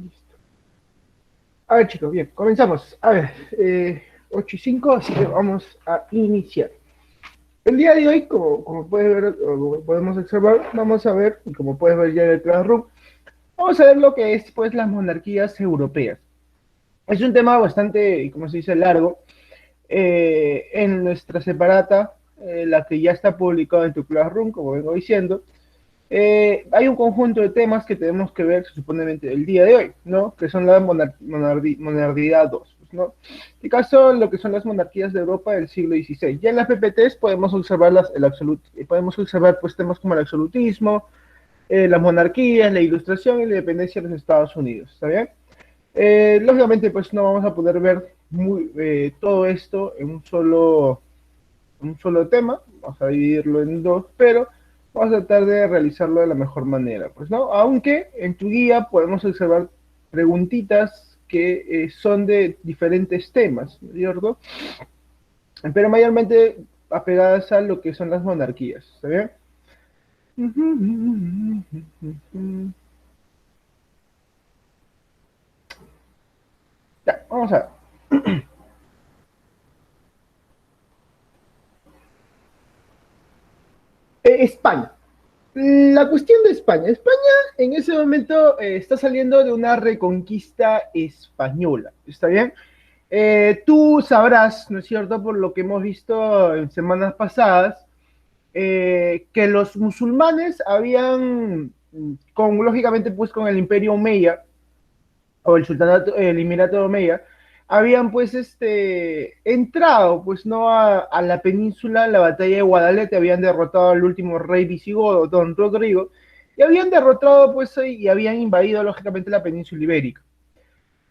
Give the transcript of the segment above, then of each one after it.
Listo. A ver, chicos, bien, comenzamos. A ver, 8:05, así que vamos a iniciar. El día de hoy, como puedes ver, o como podemos observar, vamos a ver, y como puedes ver ya en el Classroom, vamos a ver lo que es, pues, las monarquías europeas. Es un tema bastante, como se dice, largo. En nuestra separata, la que ya está publicada en tu Classroom, como vengo diciendo, hay un conjunto de temas que tenemos que ver, supuestamente, el día de hoy, ¿no? Que son la monarquía 2, pues, ¿no? En este caso, lo que son las monarquías de Europa del siglo XVI. Ya en las PPTs podemos observar podemos observar pues temas como el absolutismo, las monarquías, la ilustración y la independencia de los Estados Unidos, ¿está bien? Lógicamente, pues no vamos a poder ver todo esto en un solo tema, vamos a dividirlo en dos, pero vamos a tratar de realizarlo de la mejor manera, pues, ¿no? Aunque en tu guía podemos observar preguntitas que son de diferentes temas, ¿no es cierto? Pero mayormente apegadas a lo que son las monarquías, ¿está bien? Ya, vamos a ver. España. La cuestión de España. España en ese momento está saliendo de una reconquista española. ¿Está bien? Tú sabrás, ¿no es cierto?, por lo que hemos visto en semanas pasadas, que los musulmanes habían, lógicamente, pues con el Imperio Omeya, o el sultanato, el Emirato de Omeya, habían pues entrado pues no a la península, la batalla de Guadalete, habían derrotado al último rey visigodo, don Rodrigo, y habían derrotado pues y habían invadido lógicamente la península ibérica.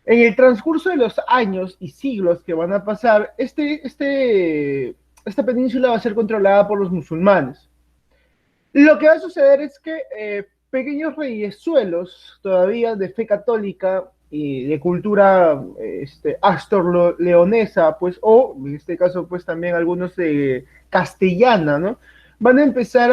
En el transcurso de los años y siglos que van a pasar, esta península va a ser controlada por los musulmanes. Lo que va a suceder es que pequeños reyesuelos todavía de fe católica y de cultura astor-leonesa, pues, o en este caso, pues también algunos de castellana, ¿no? Van a empezar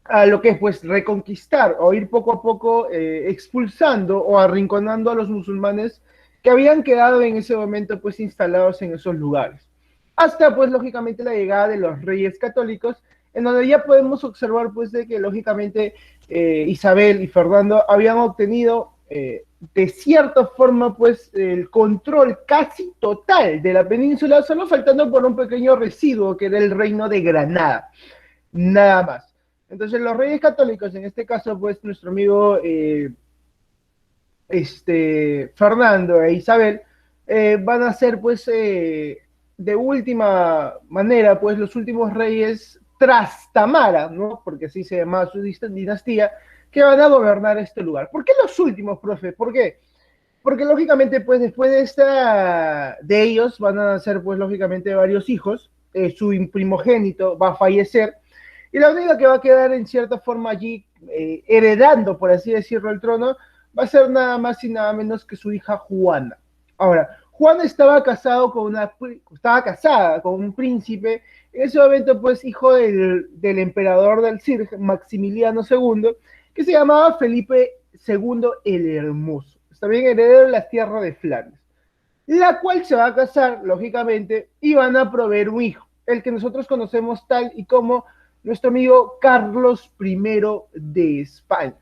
a lo que es, pues, reconquistar o ir poco a poco expulsando o arrinconando a los musulmanes que habían quedado en ese momento, pues, instalados en esos lugares. Hasta, pues, lógicamente, la llegada de los reyes católicos, en donde ya podemos observar, pues, de que, lógicamente, Isabel y Fernando habían obtenido, de cierta forma, pues, el control casi total de la península, solo faltando por un pequeño residuo, que era el reino de Granada. Nada más. Entonces, los reyes católicos, en este caso, pues, nuestro amigo Fernando e Isabel, van a ser, pues, de última manera, pues, los últimos reyes Trastamara, ¿no? Porque así se llama su dinastía, que van a gobernar este lugar. ¿Por qué los últimos, profe? ¿Por qué? Porque lógicamente, pues, después de ellos van a nacer, pues, lógicamente, varios hijos. Su primogénito va a fallecer y la única que va a quedar en cierta forma allí, heredando, por así decirlo, el trono, va a ser nada más y nada menos que su hija Juana. Ahora, Juana estaba casada con un príncipe, en ese momento, pues, hijo del emperador del Cirque, Maximiliano II, que se llamaba Felipe II el Hermoso. Está bien, heredero de las tierras de Flandes, la cual se va a casar, lógicamente, y van a proveer un hijo, el que nosotros conocemos tal y como nuestro amigo Carlos I de España.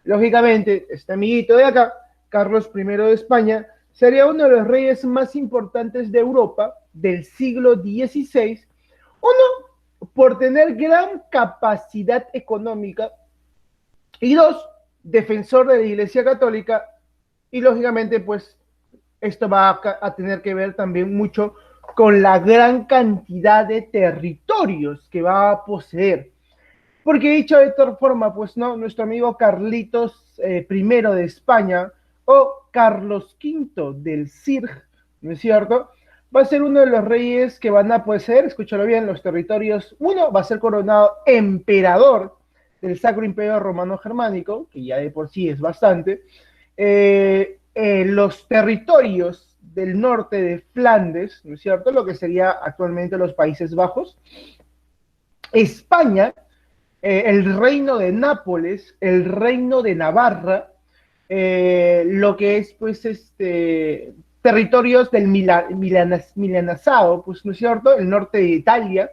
Lógicamente, este amiguito de acá, Carlos I de España, sería uno de los reyes más importantes de Europa del siglo XVI, uno, por tener gran capacidad económica, y dos, defensor de la Iglesia Católica, y lógicamente, pues, esto va a tener que ver también mucho con la gran cantidad de territorios que va a poseer. Porque dicho de otra forma, pues no, nuestro amigo Carlitos I de España o Carlos V del Cirque, ¿no es cierto? Va a ser uno de los reyes que van a poseer, escúchalo bien, los territorios. Uno va a ser coronado emperador del Sacro Imperio Romano Germánico, que ya de por sí es bastante. Los territorios del norte de Flandes, ¿no es cierto? Lo que sería actualmente los Países Bajos. España, el reino de Nápoles, el reino de Navarra, lo que es, pues, territorios del Milanazado, pues, ¿no es cierto?, el norte de Italia,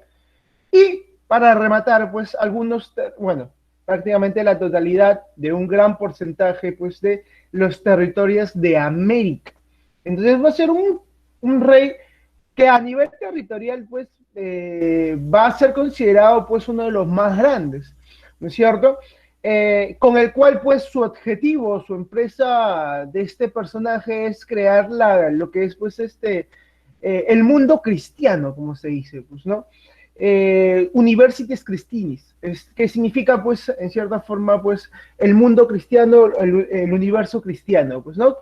y para rematar, pues, bueno, prácticamente la totalidad de un gran porcentaje, pues, de los territorios de América. Entonces va a ser un rey que a nivel territorial, pues, va a ser considerado, pues, uno de los más grandes, ¿no es cierto? Con el cual, pues, su objetivo, su empresa de este personaje es crear lo que es, pues, el mundo cristiano, como se dice, pues, ¿no? Universitas Christinis, que significa, pues, en cierta forma, pues, el mundo cristiano, el universo cristiano, pues, ¿no?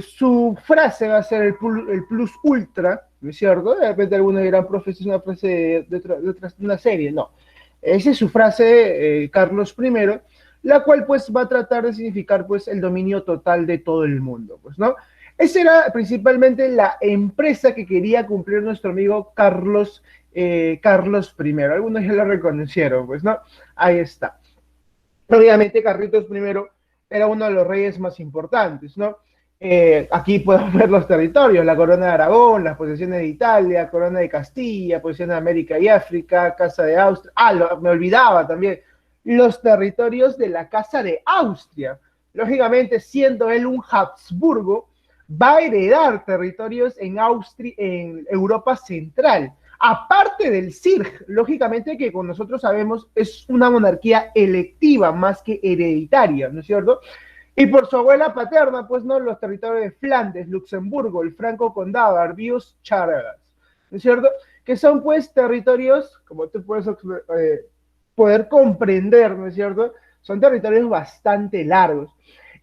Su frase va a ser el plus ultra, ¿no es cierto? De repente algunos dirán, profe, es una frase de una serie, no. Esa es su frase, Carlos I, la cual pues va a tratar de significar pues el dominio total de todo el mundo, pues, ¿no? Esa era principalmente la empresa que quería cumplir nuestro amigo Carlos I. Algunos ya lo reconocieron, pues, ¿no? Ahí está. Obviamente Carlitos I era uno de los reyes más importantes, ¿no? Aquí podemos ver los territorios, la corona de Aragón, las posesiones de Italia, corona de Castilla, posesiones de América y África, casa de Austria, me olvidaba también, los territorios de la casa de Austria. Lógicamente, siendo él un Habsburgo, va a heredar territorios en Austria, en Europa Central. Aparte del CIRG, lógicamente que con nosotros sabemos es una monarquía electiva más que hereditaria, ¿no es cierto? Y por su abuela paterna, pues no, los territorios de Flandes, Luxemburgo, el Franco Condado, Arbius, Chargas, ¿no es cierto? Que son pues territorios, como tú puedes poder comprender, ¿no es cierto? Son territorios bastante largos.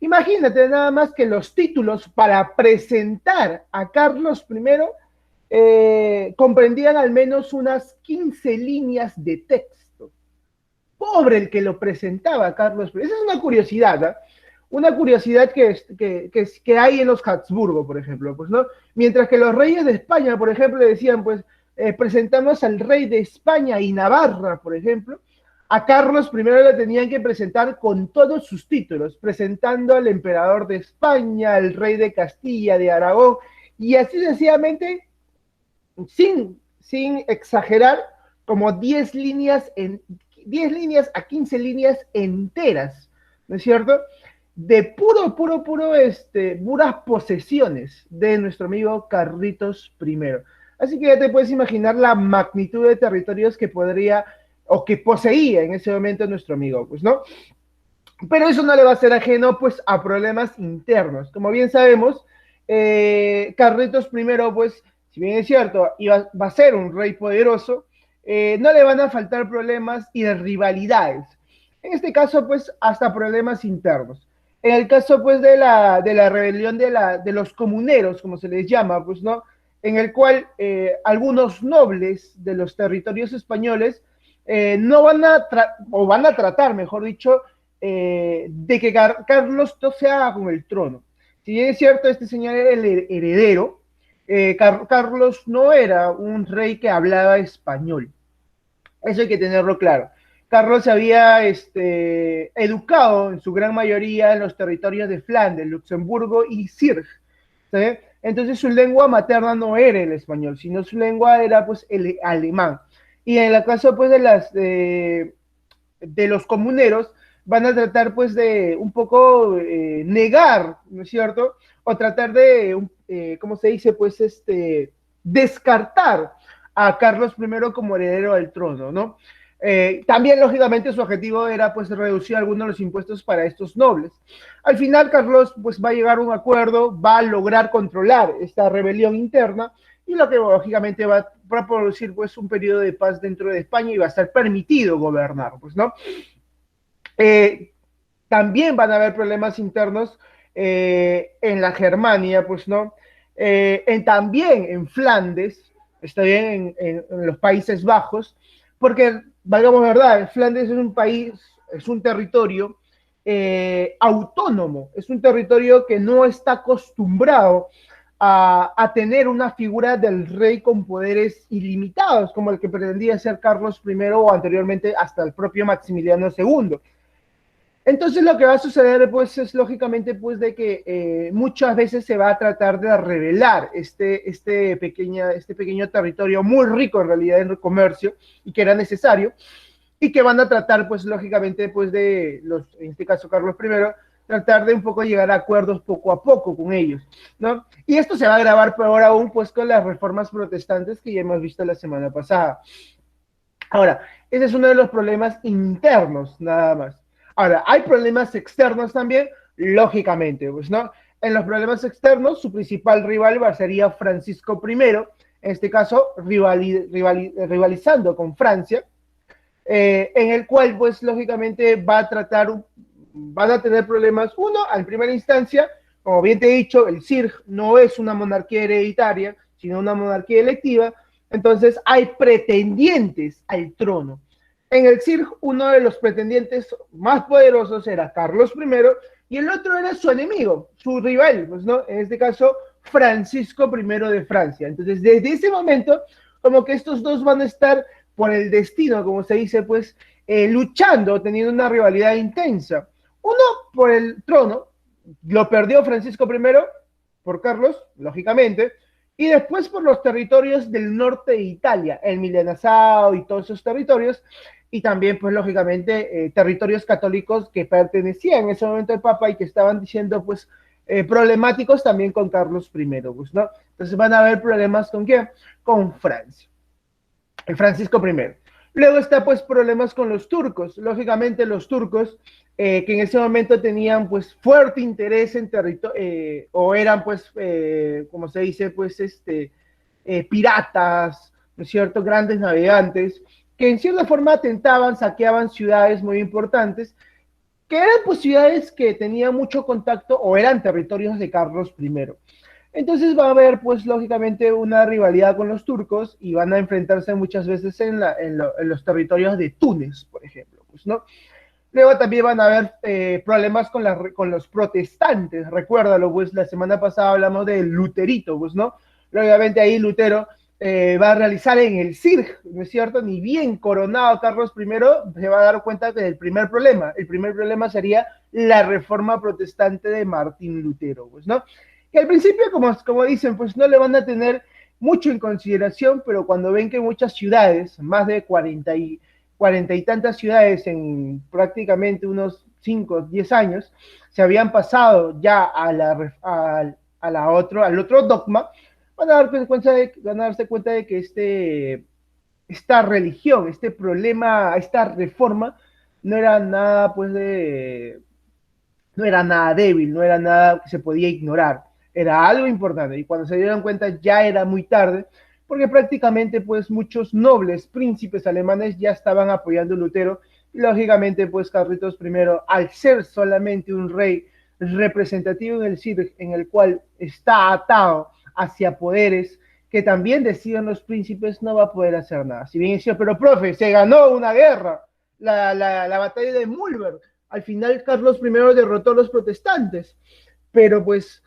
Imagínate nada más que los títulos para presentar a Carlos I comprendían al menos unas 15 líneas de texto. Pobre el que lo presentaba, Carlos. Esa es una curiosidad, ¿eh? Una curiosidad que hay en los Habsburgo, por ejemplo, pues, ¿no? Mientras que los reyes de España, por ejemplo, decían, pues, presentamos al rey de España y Navarra, por ejemplo, a Carlos I le tenían que presentar con todos sus títulos, presentando al emperador de España, al rey de Castilla, de Aragón, y así sencillamente sin exagerar, como 10 líneas, 10 líneas a 15 líneas enteras, ¿no es cierto? De puras posesiones de nuestro amigo Carlitos I. Así que ya te puedes imaginar la magnitud de territorios que podría o que poseía en ese momento nuestro amigo, pues, ¿no? Pero eso no le va a ser ajeno, pues, a problemas internos. Como bien sabemos, Carlitos I, pues, si bien es cierto, va a ser un rey poderoso, no le van a faltar problemas y de rivalidades. En este caso, pues, hasta problemas internos. En el caso, pues, de la rebelión de los comuneros, como se les llama, pues, ¿no? En el cual algunos nobles de los territorios españoles no van o van a tratar, mejor dicho, de que Carlos no se haga con el trono. Si bien es cierto, este señor era el heredero, Carlos no era un rey que hablaba español. Eso hay que tenerlo claro. Carlos se había educado en su gran mayoría en los territorios de Flandes, Luxemburgo y Zirch. ¿Sí? Entonces su lengua materna no era el español, sino su lengua era pues el alemán. Y en el caso pues de los comuneros, van a tratar pues de un poco negar, ¿no es cierto? O tratar de, ¿cómo se dice? Pues descartar a Carlos I como heredero del trono, ¿no? También, lógicamente, su objetivo era pues reducir algunos de los impuestos para estos nobles. Al final, Carlos pues va a llegar a un acuerdo, va a lograr controlar esta rebelión interna y lo que lógicamente va a producir pues un periodo de paz dentro de España y va a estar permitido gobernar, pues, ¿no? También van a haber problemas internos en la Germania, pues, ¿no? También en Flandes, está bien, en los Países Bajos, porque, valgamos verdad, Flandes es un país, es un territorio autónomo, es un territorio que no está acostumbrado a tener una figura del rey con poderes ilimitados, como el que pretendía ser Carlos I o anteriormente hasta el propio Maximiliano II. Entonces lo que va a suceder pues es lógicamente pues de que muchas veces se va a tratar de revelar este pequeño territorio muy rico en realidad en el comercio y que era necesario y que van a tratar pues lógicamente pues de los, en este caso Carlos I, tratar de un poco llegar a acuerdos poco a poco con ellos, ¿no? Y esto se va a agravar peor aún pues con las reformas protestantes que ya hemos visto la semana pasada. Ahora, ese es uno de los problemas internos, nada más. Ahora, hay problemas externos también, lógicamente, pues, ¿no? En los problemas externos, su principal rival sería Francisco I, en este caso rivalizando con Francia, en el cual, pues, lógicamente van a tener problemas. Uno, en primera instancia, como bien te he dicho, el CIRG no es una monarquía hereditaria, sino una monarquía electiva, entonces hay pretendientes al trono. En el CIRG, uno de los pretendientes más poderosos era Carlos I y el otro era su enemigo, su rival, pues, ¿no? En este caso, Francisco I de Francia. Entonces, desde ese momento, como que estos dos van a estar por el destino, como se dice, pues, luchando, teniendo una rivalidad intensa. Uno por el trono, lo perdió Francisco I por Carlos, lógicamente, y después por los territorios del norte de Italia, el Milanazao y todos esos territorios, y también, pues, lógicamente, territorios católicos que pertenecían en ese momento al Papa y que estaban diciendo, pues, problemáticos también con Carlos I, pues, ¿no? Entonces van a haber problemas con quién? Con Francia. Francisco I. Luego está pues problemas con los turcos. Lógicamente los turcos que en ese momento tenían pues fuerte interés en territorio o eran pues como se dice pues piratas, ¿no es cierto? Grandes navegantes que en cierta forma atentaban, saqueaban ciudades muy importantes que eran pues ciudades que tenían mucho contacto o eran territorios de Carlos I. Entonces va a haber, pues, lógicamente una rivalidad con los turcos y van a enfrentarse muchas veces en los territorios de Túnez, por ejemplo, pues, ¿no? Luego también van a haber problemas con los protestantes, recuérdalo, pues, la semana pasada hablamos del Luterito, pues, ¿no? Obviamente ahí Lutero va a realizar en el CIRG, ¿no es cierto? Ni bien coronado Carlos I, se va a dar cuenta del primer problema. El primer problema sería la reforma protestante de Martín Lutero, pues, ¿no? Que al principio, como dicen, pues no le van a tener mucho en consideración, pero cuando ven que muchas ciudades, más de 40 y tantas ciudades en prácticamente unos 5 o 10 años, se habían pasado ya al otro dogma, van a darse cuenta de que esta religión, este problema, esta reforma, no era nada, pues, no era nada débil, no era nada que se podía ignorar, era algo importante. Y cuando se dieron cuenta ya era muy tarde, porque prácticamente pues muchos nobles príncipes alemanes ya estaban apoyando a Lutero, y lógicamente pues Carlitos I, al ser solamente un rey representativo en el CIRG, en el cual está atado hacia poderes que también deciden los príncipes, no va a poder hacer nada. Si bien es cierto, pero profe, se ganó una guerra, la batalla de Mulberg, al final Carlos I derrotó a los protestantes, pero pues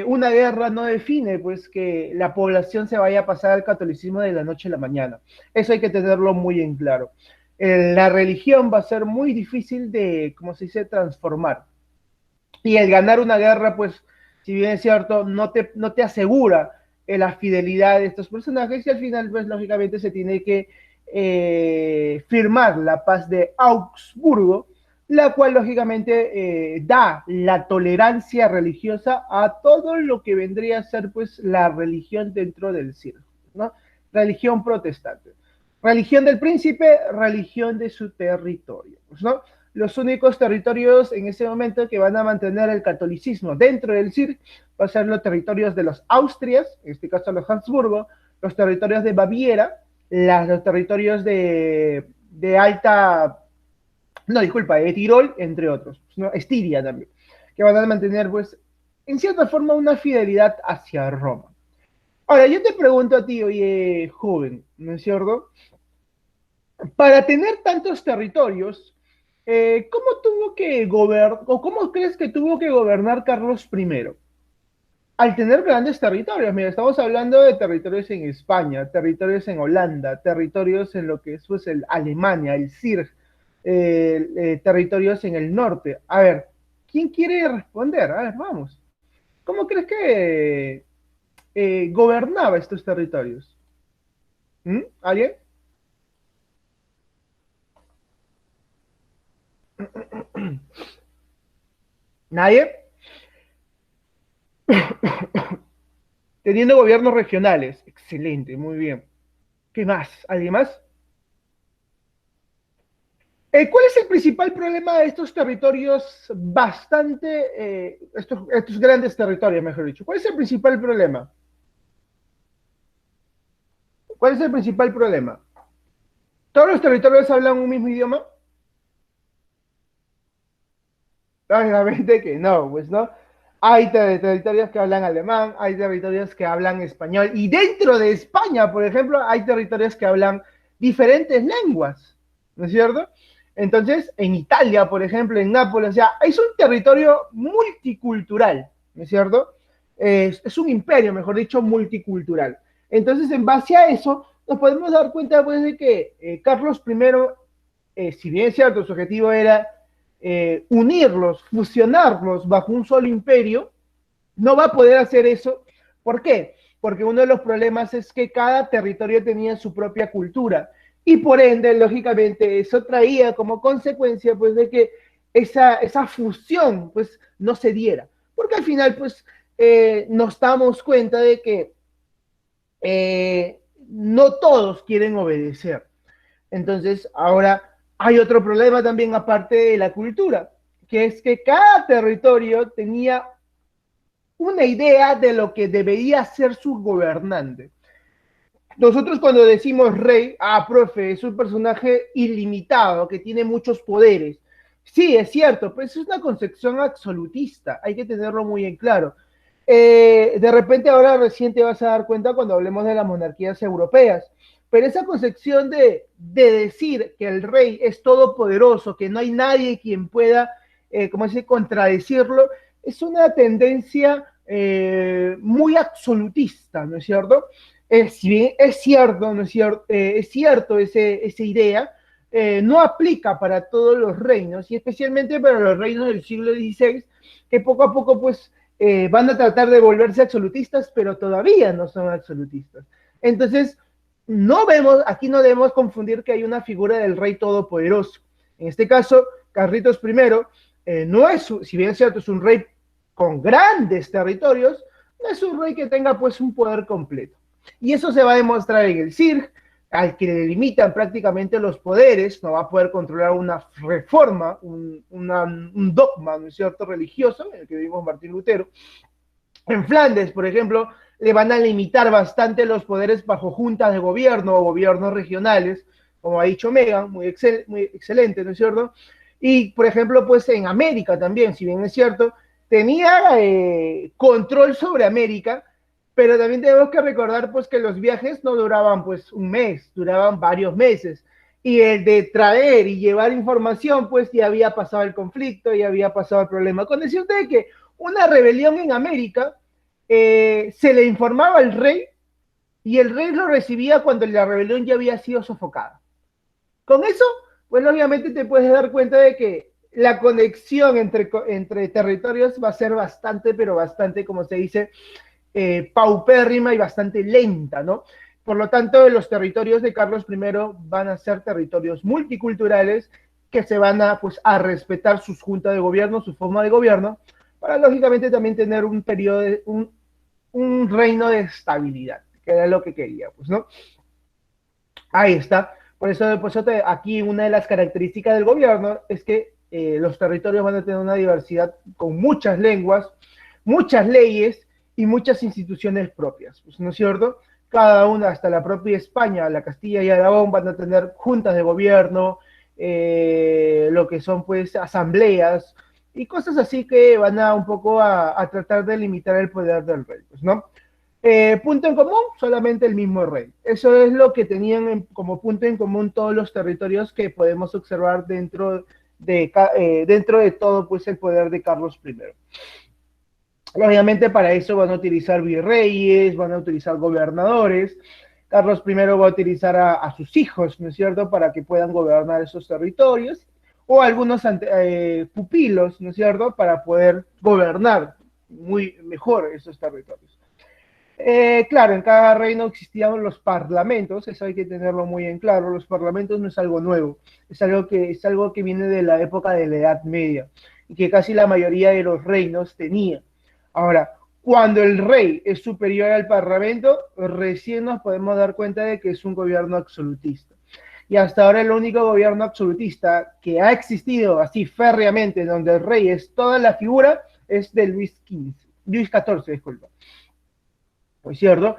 una guerra no define pues que la población se vaya a pasar al catolicismo de la noche a la mañana. Eso hay que tenerlo muy en claro. La religión va a ser muy difícil de, como se dice, transformar. Y el ganar una guerra, pues, si bien es cierto, no te asegura la fidelidad de estos personajes y al final, pues, lógicamente se tiene que firmar la paz de Augsburgo, la cual lógicamente da la tolerancia religiosa a todo lo que vendría a ser pues la religión dentro del circo, ¿no? Religión protestante. Religión del príncipe, religión de su territorio, pues, ¿no? Los únicos territorios en ese momento que van a mantener el catolicismo dentro del CIRC va a ser los territorios de los Austrias, en este caso los Habsburgo, los territorios de Baviera, los territorios de alta, no, disculpa, de Tirol, entre otros, ¿no? Estiria también, que van a mantener, pues, en cierta forma una fidelidad hacia Roma. Ahora, yo te pregunto a ti, oye, joven, ¿no es cierto? Para tener tantos territorios, ¿cómo tuvo que gobernar, o cómo crees que tuvo que gobernar Carlos I? Al tener grandes territorios, mira, estamos hablando de territorios en España, territorios en Holanda, territorios en lo que es pues, Alemania, el CIRG, territorios en el norte. A ver, ¿quién quiere responder? A ver, vamos. ¿Cómo crees que gobernaba estos territorios? ¿Mm? ¿Alguien? ¿Nadie? Teniendo gobiernos regionales. Excelente, muy bien. ¿Qué más? ¿Alguien más? ¿Cuál es el principal problema de estos territorios estos grandes territorios, mejor dicho? ¿Cuál es el principal problema? ¿Cuál es el principal problema? ¿Todos los territorios hablan un mismo idioma? Obviamente que no, pues no. Hay territorios que hablan alemán, hay territorios que hablan español, y dentro de España, por ejemplo, hay territorios que hablan diferentes lenguas, ¿no es cierto? Entonces, en Italia, por ejemplo, en Nápoles, o sea, es un territorio multicultural, ¿no es cierto? Es un imperio, mejor dicho, multicultural. Entonces, en base a eso, nos podemos dar cuenta, pues, de que Carlos I, si bien es cierto, su objetivo era unirlos, fusionarlos bajo un solo imperio, no va a poder hacer eso. ¿Por qué? Porque uno de los problemas es que cada territorio tenía su propia cultura y por ende, lógicamente, eso traía como consecuencia pues de que esa fusión pues no se diera. Porque al final pues nos damos cuenta de que no todos quieren obedecer. Entonces, ahora hay otro problema también aparte de la cultura, que es que cada territorio tenía una idea de lo que debería ser su gobernante. Nosotros cuando decimos rey, profe, es un personaje ilimitado, que tiene muchos poderes. Sí, es cierto, pero es una concepción absolutista, hay que tenerlo muy en claro. De repente ahora recién te vas a dar cuenta cuando hablemos de las monarquías europeas, pero esa concepción de decir que el rey es todopoderoso, que no hay nadie quien pueda, como dice, contradecirlo, es una tendencia muy absolutista, ¿no es cierto? Si bien es cierto, ¿no es cierto? Es cierto esa idea, no aplica para todos los reinos, y especialmente para los reinos del siglo XVI, que poco a poco pues van a tratar de volverse absolutistas, pero todavía no son absolutistas. Entonces, aquí no debemos confundir que hay una figura del rey todopoderoso. En este caso, Carlitos I no es, si bien es cierto, es un rey con grandes territorios, no es un rey que tenga pues un poder completo. Y eso se va a demostrar en el CIRG, al que le limitan prácticamente los poderes, no va a poder controlar una reforma, un dogma, ¿no es cierto?, religioso, en el que vimos Martín Lutero. En Flandes, por ejemplo, le van a limitar bastante los poderes bajo juntas de gobierno o gobiernos regionales, como ha dicho Megan, muy excelente, ¿no es cierto? Y, por ejemplo, pues en América también, si bien es cierto, tenía control sobre América, pero también tenemos que recordar pues que los viajes no duraban pues un mes, duraban varios meses. Y el de traer y llevar información, pues ya había pasado el conflicto, ya había pasado el problema. Con decirte de que una rebelión en América se le informaba al rey y el rey lo recibía cuando la rebelión ya había sido sofocada. Con eso, pues obviamente te puedes dar cuenta de que la conexión entre territorios va a ser bastante, pero bastante, como se dice, paupérrima y bastante lenta, ¿no? Por lo tanto, los territorios de Carlos I van a ser territorios multiculturales que se van a, pues, a respetar sus juntas de gobierno, su forma de gobierno, para lógicamente también tener un periodo, un reino de estabilidad, que era lo que quería, pues, ¿no? Ahí está. Por eso aquí una de las características del gobierno es que los territorios van a tener una diversidad con muchas lenguas, muchas leyes y muchas instituciones propias, pues, ¿no es cierto? Cada una, hasta la propia España, la Castilla y Aragón, van a tener juntas de gobierno, lo que son pues asambleas y cosas así que van a un poco a tratar de limitar el poder del rey, pues, ¿no? Punto en común, solamente el mismo rey. Eso es lo que tenían como punto en común todos los territorios que podemos observar dentro de todo pues, el poder de Carlos I. Obviamente para eso van a utilizar virreyes, van a utilizar gobernadores. Carlos I va a utilizar a sus hijos, ¿no es cierto?, para que puedan gobernar esos territorios. o algunos pupilos, ¿no es cierto?, para poder gobernar muy mejor esos territorios. Claro, en cada reino existían los parlamentos, eso hay que tenerlo muy en claro, los parlamentos no es algo nuevo, es algo que viene de la época de la Edad Media y que casi la mayoría de los reinos tenían. Ahora, cuando el rey es superior al parlamento, recién nos podemos dar cuenta de que es un gobierno absolutista. Y hasta ahora el único gobierno absolutista que ha existido así férreamente, donde el rey es toda la figura, es de Luis XIV, disculpa. Pues cierto.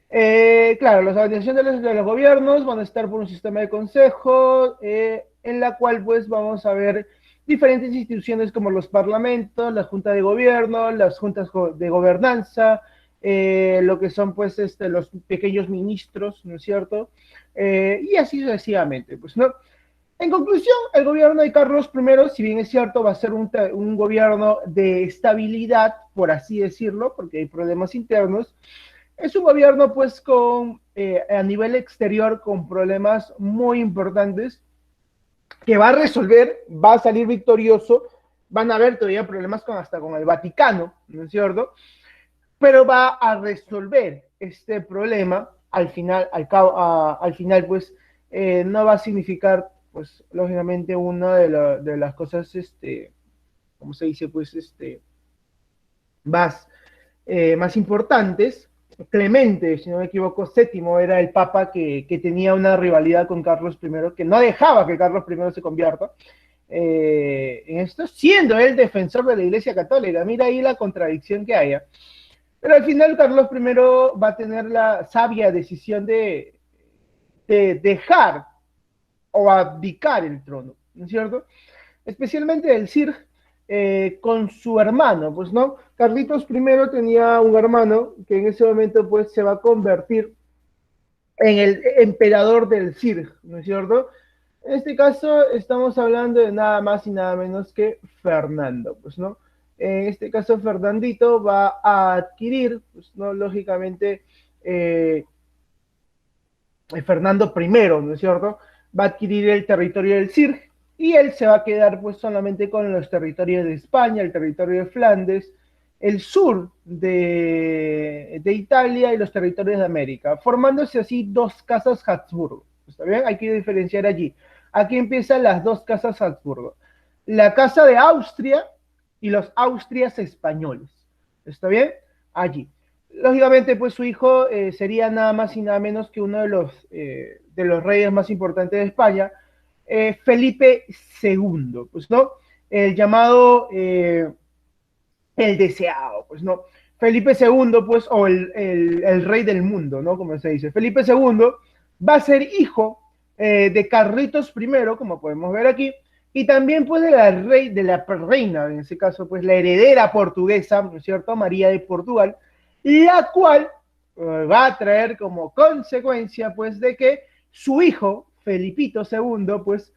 Claro, las organizaciones de los gobiernos van a estar por un sistema de consejo, en la cual pues vamos a ver diferentes instituciones como los parlamentos, la junta de gobierno, las juntas de gobernanza, lo que son pues los pequeños ministros, ¿no es cierto? Y así sucesivamente, pues, ¿no? En conclusión, el gobierno de Carlos I, si bien es cierto, va a ser un gobierno de estabilidad, por así decirlo, porque hay problemas internos. Es un gobierno, pues, a nivel exterior, con problemas muy importantes, que va a resolver, va a salir victorioso. Van a haber todavía problemas hasta con el Vaticano, ¿no es cierto? Pero va a resolver este problema. Al final, al final pues, no va a significar, pues, lógicamente, una de las cosas, ¿cómo se dice? Pues, más importantes. Clemente, si no me equivoco, VII era el papa que tenía una rivalidad con Carlos I, que no dejaba que Carlos I se convierta en esto, siendo él defensor de la Iglesia Católica. Mira ahí la contradicción que haya. Pero al final Carlos I va a tener la sabia decisión de dejar o abdicar el trono, ¿no es cierto? Especialmente el Sir con su hermano, pues, ¿no? Carlitos I tenía un hermano que en ese momento, pues, se va a convertir en el emperador del Sir, ¿no es cierto? En este caso estamos hablando de nada más y nada menos que Fernando, pues, ¿no? En este caso Fernandito va a adquirir, pues, ¿no? Lógicamente, Fernando I, ¿no es cierto? Va a adquirir el territorio del Sir, y él se va a quedar pues solamente con los territorios de España, el territorio de Flandes, el sur de Italia y los territorios de América, formándose así dos casas Habsburgo. ¿Está bien? Hay que diferenciar allí. Aquí empiezan las dos casas Habsburgo. La casa de Austria y los Austrias españoles. ¿Está bien? Allí. Lógicamente, pues su hijo sería nada más y nada menos que uno de los reyes más importantes de España, Felipe II, pues, ¿no? El llamado el deseado, pues, ¿no? Felipe II, pues, o el rey del mundo, ¿no? Como se dice. Felipe II va a ser hijo de Carlitos I, como podemos ver aquí, y también, pues, de la reina, en ese caso, pues, la heredera portuguesa, ¿no es cierto? María de Portugal, la cual va a traer como consecuencia, pues, de que su hijo, Felipito II, pues,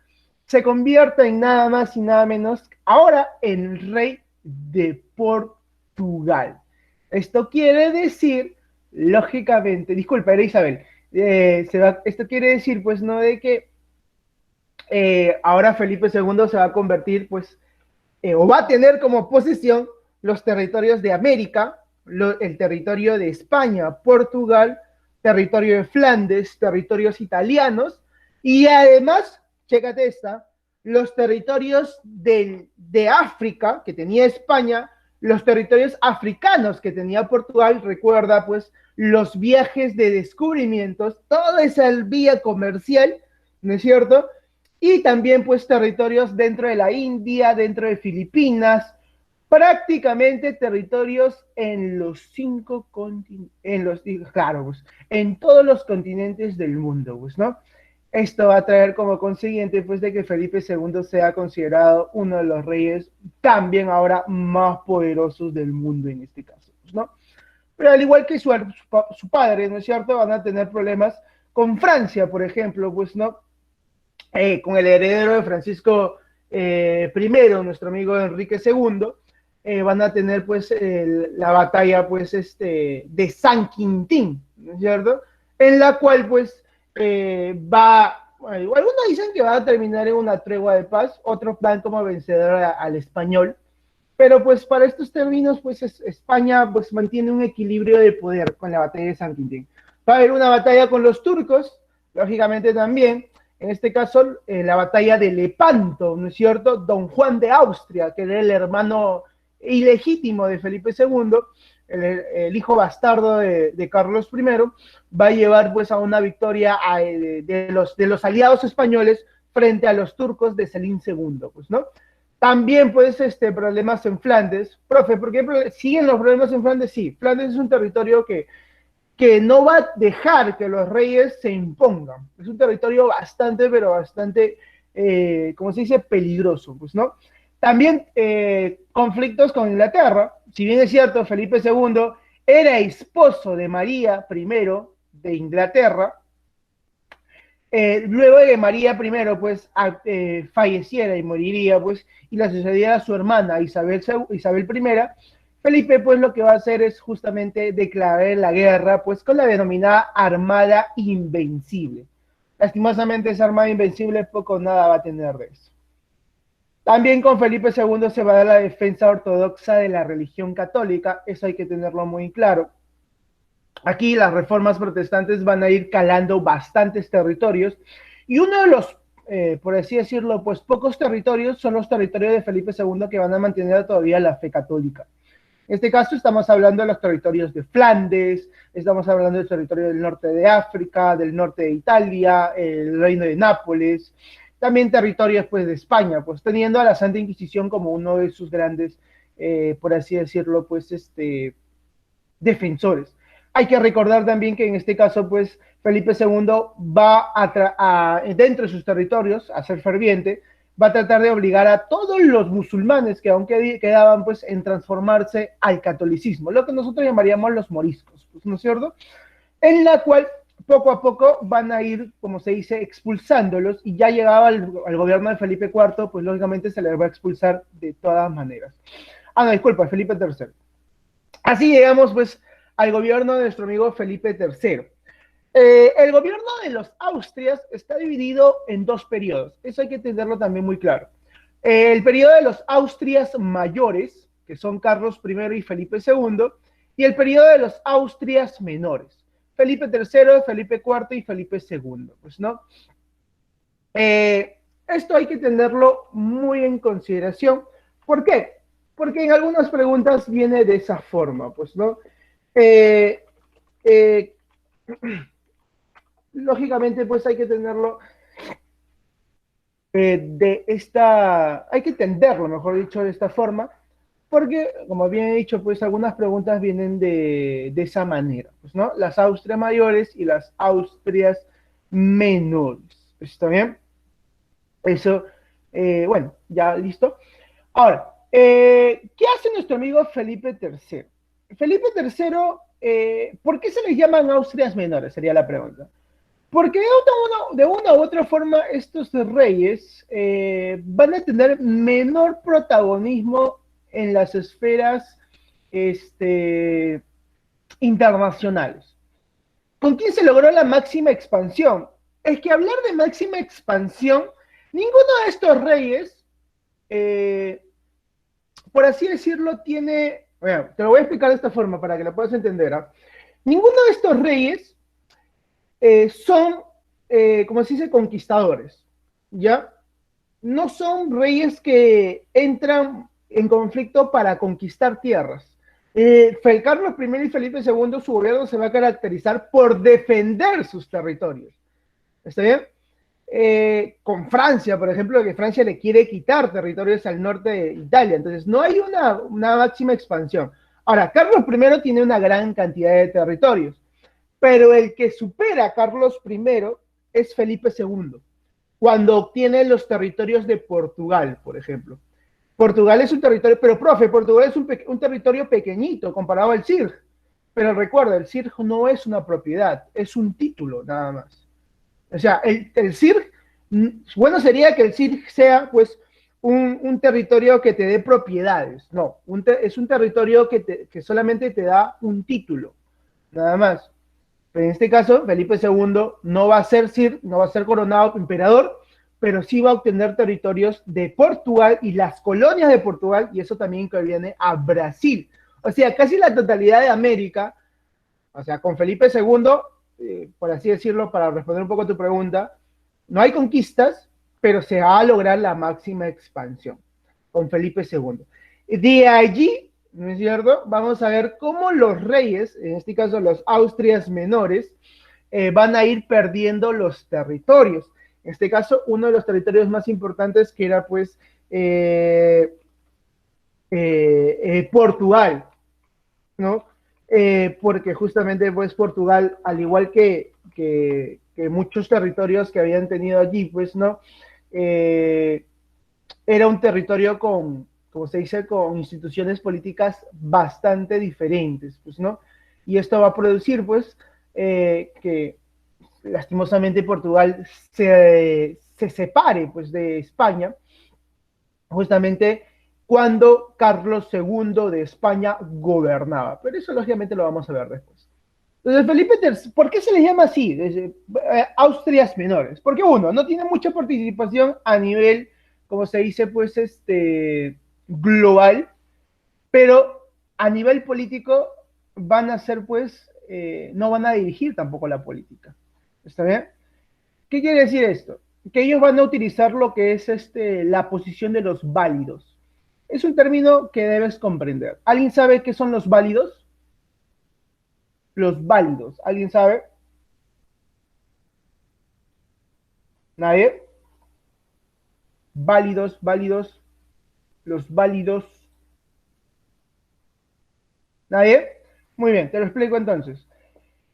se convierta en nada más y nada menos, ahora, en rey de Portugal. Esto quiere decir, lógicamente, disculpa, era Isabel, esto quiere decir, pues, no de que ahora Felipe II se va a convertir, pues, o va a tener como posesión los territorios de América, el territorio de España, Portugal, territorio de Flandes, territorios italianos, y además, chécate esta, los territorios de África que tenía España, los territorios africanos que tenía Portugal, recuerda pues los viajes de descubrimientos, toda esa vía comercial, ¿no es cierto? Y también pues territorios dentro de la India, dentro de Filipinas, prácticamente territorios en los 5 continentes, claro, pues, en todos los continentes del mundo, pues, ¿no? Esto va a traer como consiguiente, pues, de que Felipe II sea considerado uno de los reyes también ahora más poderosos del mundo en este caso, pues, ¿no? Pero al igual que su padre, ¿no es cierto? Van a tener problemas con Francia, por ejemplo, pues, ¿no? Con el heredero de Francisco I, nuestro amigo Enrique II, van a tener pues la batalla pues de San Quintín, ¿no es cierto? En la cual pues va bueno, algunos dicen que va a terminar en una tregua de paz, otros van como vencedor al español, pero pues para estos términos, pues España pues mantiene un equilibrio de poder con la batalla de San Quintín. Va a haber una batalla con los turcos, lógicamente también, en este caso la batalla de Lepanto, ¿no es cierto? Don Juan de Austria, que era el hermano ilegítimo de Felipe II, el hijo bastardo de Carlos I, va a llevar pues a una victoria de los aliados españoles frente a los turcos de Selim II, pues, ¿no? También, pues, problemas en Flandes. Profe, ¿por qué siguen los problemas en Flandes? Sí, Flandes es un territorio que no va a dejar que los reyes se impongan. Es un territorio bastante, pero bastante, como se dice, peligroso, pues, ¿no? También conflictos con Inglaterra. Si bien es cierto, Felipe II era esposo de María I de Inglaterra, luego de que María I pues, falleciera y moriría, pues, y la sucediera a su hermana Isabel I, Felipe pues lo que va a hacer es justamente declarar la guerra pues con la denominada Armada Invencible. Lastimosamente esa Armada Invencible poco o nada va a tener de eso. También con Felipe II se va a dar la defensa ortodoxa de la religión católica, eso hay que tenerlo muy claro. Aquí las reformas protestantes van a ir calando bastantes territorios y uno de los, por así decirlo, pues pocos territorios son los territorios de Felipe II que van a mantener todavía la fe católica. En este caso estamos hablando de los territorios de Flandes, estamos hablando del territorio del norte de África, del norte de Italia, el reino de Nápoles, también territorios pues de España, pues teniendo a la Santa Inquisición como uno de sus grandes, por así decirlo, pues defensores. Hay que recordar también que en este caso, pues, Felipe II va dentro de sus territorios, a ser ferviente, va a tratar de obligar a todos los musulmanes que aún quedaban, pues, en transformarse al catolicismo, lo que nosotros llamaríamos los moriscos, pues, ¿no es cierto? En la cual, poco a poco, van a ir, como se dice, expulsándolos, y ya llegaba al gobierno de Felipe IV, pues, lógicamente se les va a expulsar de todas maneras. Ah, no, disculpa, Felipe III. Así llegamos, pues, al gobierno de nuestro amigo Felipe III. El gobierno de los Austrias está dividido en dos periodos. Eso hay que tenerlo también muy claro. El periodo de los Austrias mayores, que son Carlos I y Felipe II, y el periodo de los Austrias menores, Felipe III, Felipe IV y Felipe II. Pues, ¿no? Esto hay que tenerlo muy en consideración. ¿Por qué? Porque en algunas preguntas viene de esa forma, pues, ¿no? Lógicamente, pues hay que tenerlo hay que entenderlo, mejor dicho, de esta forma, porque, como bien he dicho, pues algunas preguntas vienen de esa manera, pues, ¿no? Las Austrias mayores y las Austrias menores. ¿Está bien? Eso, bueno, ya listo. Ahora, ¿qué hace nuestro amigo Felipe III? Felipe III, ¿por qué se les llaman Austrias menores? Sería la pregunta. Porque de una u otra forma estos reyes van a tener menor protagonismo en las esferas internacionales. ¿Con quién se logró la máxima expansión? Es que hablar de máxima expansión, ninguno de estos reyes, por así decirlo, tiene... Bueno, te lo voy a explicar de esta forma para que lo puedas entender. ¿Eh? Ninguno de estos reyes son, como se dice, conquistadores, ¿ya? No son reyes que entran en conflicto para conquistar tierras. Carlos I y Felipe II, su gobierno se va a caracterizar por defender sus territorios. ¿Está bien? Con Francia, por ejemplo, que Francia le quiere quitar territorios al norte de Italia. Entonces, no hay una máxima expansión. Ahora, Carlos I tiene una gran cantidad de territorios, pero el que supera a Carlos I es Felipe II, cuando obtiene los territorios de Portugal, por ejemplo. Portugal es un territorio, pero profe, Portugal es un territorio pequeñito comparado al CIRG. Pero recuerda, el CIRG no es una propiedad, es un título nada más. O sea, el CIRG, bueno sería que el CIRG sea pues un territorio que te dé propiedades. No, es un territorio que solamente te da un título, nada más. En este caso, Felipe II no va a ser Sir, no va a ser coronado emperador, pero sí va a obtener territorios de Portugal y las colonias de Portugal, y eso también viene a Brasil. O sea, casi la totalidad de América, o sea, con Felipe II, por así decirlo, para responder un poco a tu pregunta, no hay conquistas, pero se va a lograr la máxima expansión con Felipe II. De allí, ¿no es cierto? Vamos a ver cómo los reyes, en este caso los Austrias menores, van a ir perdiendo los territorios. En este caso, uno de los territorios más importantes que era pues Portugal, ¿no? Porque justamente pues Portugal, al igual que muchos territorios que habían tenido allí, pues, ¿no? Era un territorio con, como se dice, con instituciones políticas bastante diferentes, pues, ¿no? Y esto va a producir, pues, que lastimosamente Portugal se separe, pues, de España, justamente cuando Carlos II de España gobernaba. Pero eso lógicamente lo vamos a ver después. Entonces, Felipe III, ¿por qué se le llama así? Austrias menores. Porque uno, no tiene mucha participación a nivel, como se dice, pues, global, pero a nivel político van a ser, pues, no van a dirigir tampoco la política. ¿Está bien? ¿Qué quiere decir esto? Que ellos van a utilizar lo que es la posición de los válidos. Es un término que debes comprender. ¿Alguien sabe qué son los válidos? Los válidos. ¿Alguien sabe? ¿Nadie? Válidos, válidos, los válidos. ¿Nadie? Muy bien, te lo explico entonces.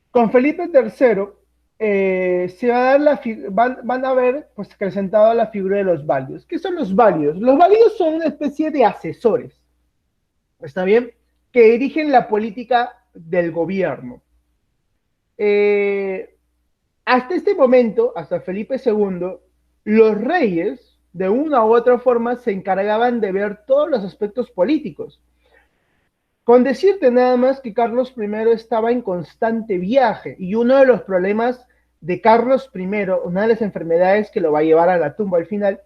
Con Felipe III se va a dar van a ver pues presentado la figura de los válidos. ¿Qué son los válidos? Los válidos son una especie de asesores, ¿está bien? Que dirigen la política del gobierno. Eh, Hasta este momento, hasta Felipe II, los reyes, de una u otra forma, se encargaban de ver todos los aspectos políticos. Con decirte nada más que Carlos I estaba en constante viaje y uno de los problemas de Carlos I, una de las enfermedades que lo va a llevar a la tumba al final,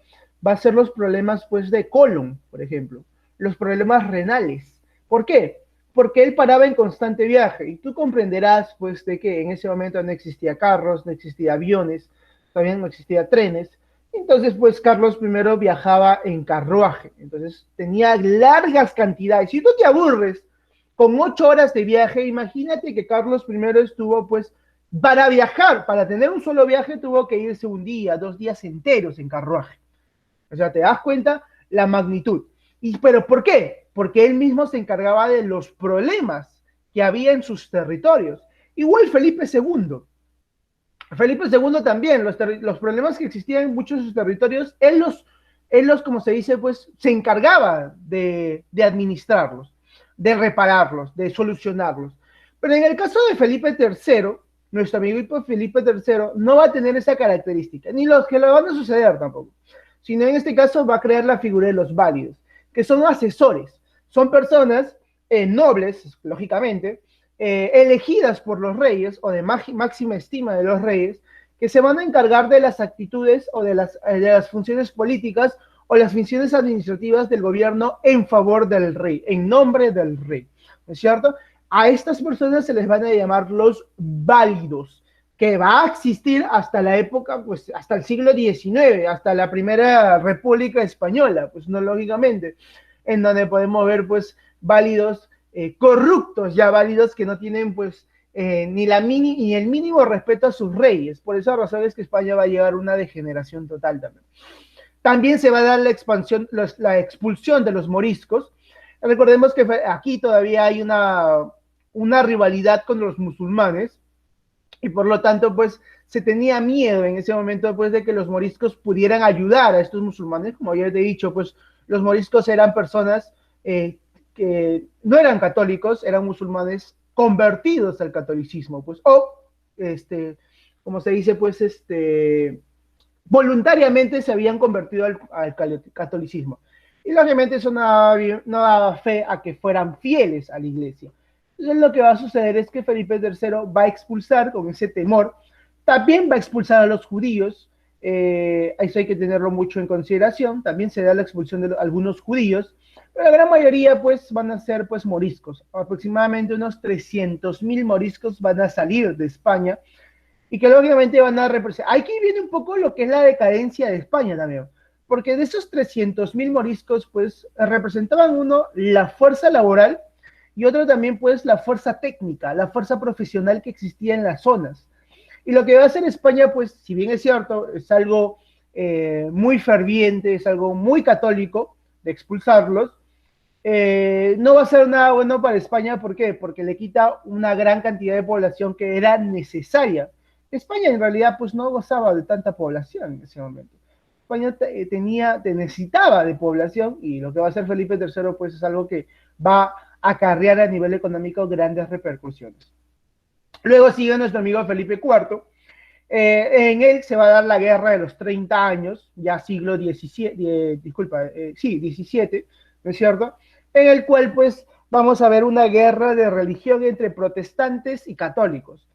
va a ser los problemas pues de colon, por ejemplo, los problemas renales. ¿Por qué? Porque él paraba en constante viaje y tú comprenderás pues de que en ese momento no existía carros, no existía aviones, también no existía trenes. Entonces, pues Carlos I viajaba en carruaje, entonces tenía largas cantidades. Si tú te aburres con 8 horas de viaje, imagínate que Carlos I estuvo, pues, para viajar, para tener un solo viaje, tuvo que irse un día, 2 días enteros en carruaje. O sea, te das cuenta la magnitud. ¿Pero por qué? Porque él mismo se encargaba de los problemas que había en sus territorios. Igual Felipe II. Felipe II también, los problemas que existían en muchos de sus territorios, como se dice, pues se encargaba de administrarlos, de repararlos, de solucionarlos. Pero en el caso de Felipe III, nuestro amigo Felipe III no va a tener esa característica, ni los que le van a suceder tampoco, sino en este caso va a crear la figura de los válidos, que son asesores, son personas nobles, lógicamente, elegidas por los reyes o de máxima estima de los reyes, que se van a encargar de las actitudes o de las funciones políticas o las funciones administrativas del gobierno en favor del rey, en nombre del rey, ¿no es cierto? A estas personas se les van a llamar los válidos, que va a existir hasta la época, pues hasta el siglo XIX, hasta la primera República Española, pues no lógicamente, en donde podemos ver pues válidos corruptos, ya válidos que no tienen pues ni el mínimo respeto a sus reyes. Por esa razón es que España va a llegar a una degeneración total también. También se va a dar la expulsión de los moriscos. Recordemos que aquí todavía hay una rivalidad con los musulmanes y por lo tanto pues se tenía miedo en ese momento pues de que los moriscos pudieran ayudar a estos musulmanes. Como ya te he dicho, pues los moriscos eran personas que no eran católicos, eran musulmanes convertidos al catolicismo, pues, o, como se dice, pues, voluntariamente se habían convertido al catolicismo. Y lógicamente eso no daba fe a que fueran fieles a la iglesia. Entonces lo que va a suceder es que Felipe III va a expulsar, con ese temor, también va a expulsar a los judíos, eso hay que tenerlo mucho en consideración, también se da la expulsión de algunos judíos, pero la gran mayoría pues van a ser pues moriscos, aproximadamente unos 300.000 moriscos van a salir de España, y que lógicamente van a representar. Aquí viene un poco lo que es la decadencia de España también, porque de esos 300.000 moriscos, pues representaban uno la fuerza laboral y otro también, pues, la fuerza técnica, la fuerza profesional que existía en las zonas. Y lo que va a hacer España, pues, si bien es cierto, es algo muy ferviente, es algo muy católico de expulsarlos, no va a ser nada bueno para España. ¿Por qué? Porque le quita una gran cantidad de población que era necesaria. España en realidad pues no gozaba de tanta población en ese momento. España necesitaba de población, y lo que va a hacer Felipe III pues es algo que va a acarrear a nivel económico grandes repercusiones. Luego sigue nuestro amigo Felipe IV. En él se va a dar la guerra de los 30 años, ya siglo XVII, sí, XVII, ¿no es cierto? En el cual pues vamos a ver una guerra de religión entre protestantes y católicos.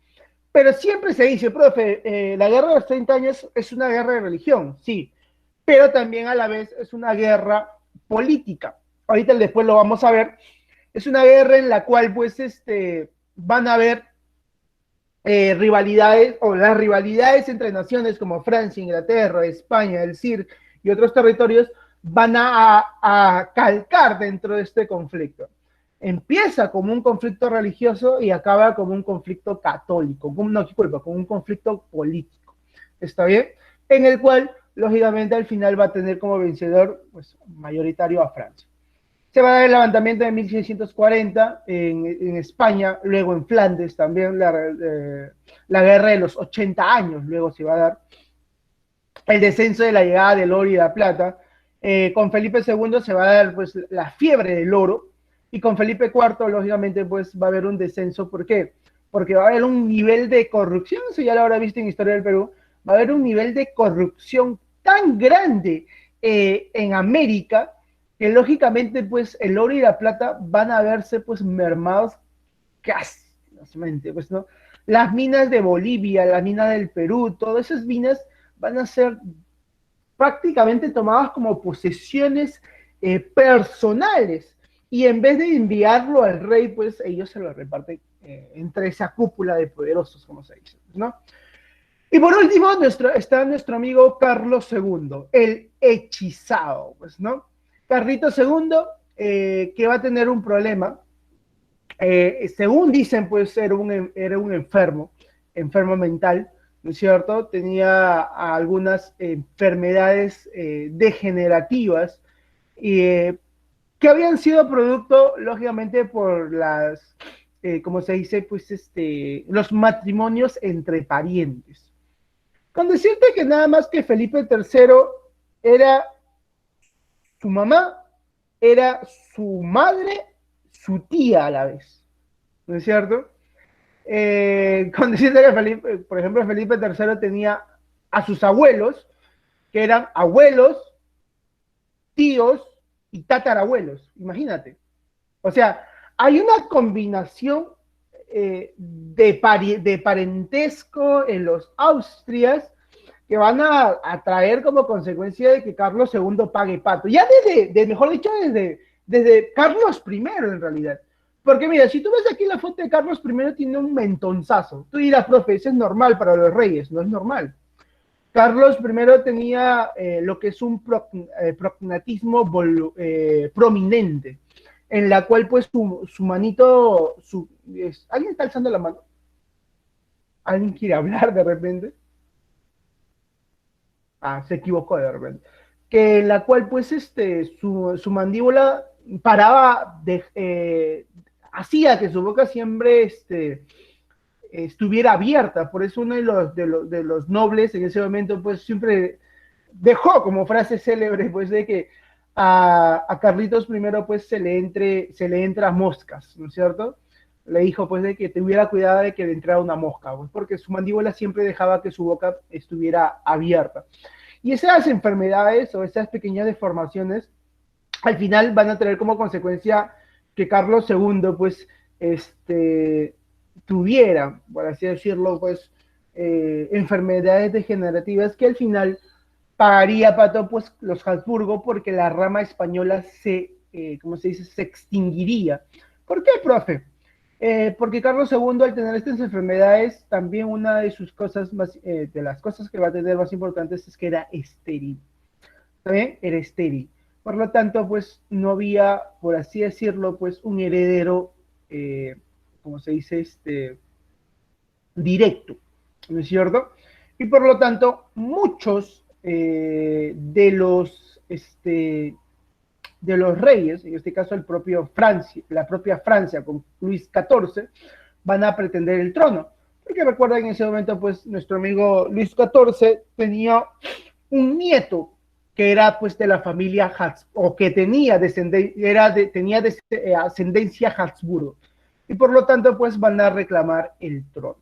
Pero siempre se dice, profe, la guerra de los 30 años es una guerra de religión, sí, pero también a la vez es una guerra política. Ahorita después lo vamos a ver. Es una guerra en la cual pues van a haber rivalidades, o las rivalidades entre naciones como Francia, Inglaterra, España, el CIR y otros territorios van a calcar dentro de este conflicto. Empieza como un conflicto religioso y acaba como un conflicto católico, no, disculpa, como un conflicto político. ¿Está bien? En el cual, lógicamente, al final va a tener como vencedor pues, mayoritario a Francia. Se va a dar el levantamiento de 1640 en España, luego en Flandes también, la guerra de los 80 años, luego se va a dar el descenso de la llegada del oro y la plata. Con Felipe II se va a dar pues la fiebre del oro, y con Felipe IV lógicamente pues va a haber un descenso. ¿Por qué? Porque va a haber un nivel de corrupción, eso ya lo habrá visto en Historia del Perú, va a haber un nivel de corrupción tan grande en América, que lógicamente pues el oro y la plata van a verse pues mermados casi, pues, ¿no? Las minas de Bolivia, las minas del Perú, todas esas minas van a ser prácticamente tomadas como posesiones personales, y en vez de enviarlo al rey, pues ellos se lo reparten entre esa cúpula de poderosos, como se dice, ¿no? Y por último, está nuestro amigo Carlos II, el hechizado, pues, ¿no? Carlito II, que va a tener un problema. Según dicen, pues era un enfermo mental, ¿no es cierto? Tenía algunas enfermedades degenerativas, que habían sido producto, lógicamente, por como se dice, pues los matrimonios entre parientes. Con decirte que nada más que Felipe III era su mamá, era su madre, su tía a la vez, ¿no es cierto? Con decirte que Felipe, por ejemplo, Felipe III tenía a sus abuelos, que eran abuelos, tíos y tatarabuelos, imagínate. O sea, hay una combinación de parentesco en los Austrias, que van a traer como consecuencia de que Carlos II pague pato. Ya mejor dicho, desde Carlos I en realidad. Porque mira, si tú ves aquí la foto de Carlos I, tiene un mentonzazo. Tú dirás, profe, eso es normal para los reyes. No es normal. Carlos I tenía lo que es un prognatismo prominente, en la cual pues su manito, ¿alguien está alzando la mano? ¿Alguien quiere hablar de repente? Se equivocó de repente. Que en la cual pues su mandíbula paraba, hacía que su boca siempre estuviera abierta. Por eso uno de los nobles en ese momento pues siempre dejó como frase célebre pues de que a Carlitos I pues se le entra moscas, ¿no es cierto? Le dijo pues de que tuviera cuidado de que le entrara una mosca, pues, porque su mandíbula siempre dejaba que su boca estuviera abierta. Y esas enfermedades o esas pequeñas deformaciones al final van a tener como consecuencia que Carlos II pues tuviera, por así decirlo, pues enfermedades degenerativas que al final pagaría Pato pues los Habsburgo porque la rama española ¿cómo se dice? Se extinguiría. ¿Por qué, profe? Porque Carlos II, al tener estas enfermedades, también una de sus cosas más, de las cosas que va a tener más importantes es que era estéril. ¿Está bien? Era estéril. Por lo tanto, pues no había, por así decirlo, pues un heredero, como se dice, directo, ¿no es cierto? Y por lo tanto, muchos de los reyes, en este caso la propia Francia con Luis XIV, van a pretender el trono. Porque recuerda en ese momento, pues, nuestro amigo Luis XIV tenía un nieto que era pues de la familia Habsburgo, o que tenía, ascendencia Habsburgo. Y por lo tanto, pues van a reclamar el trono.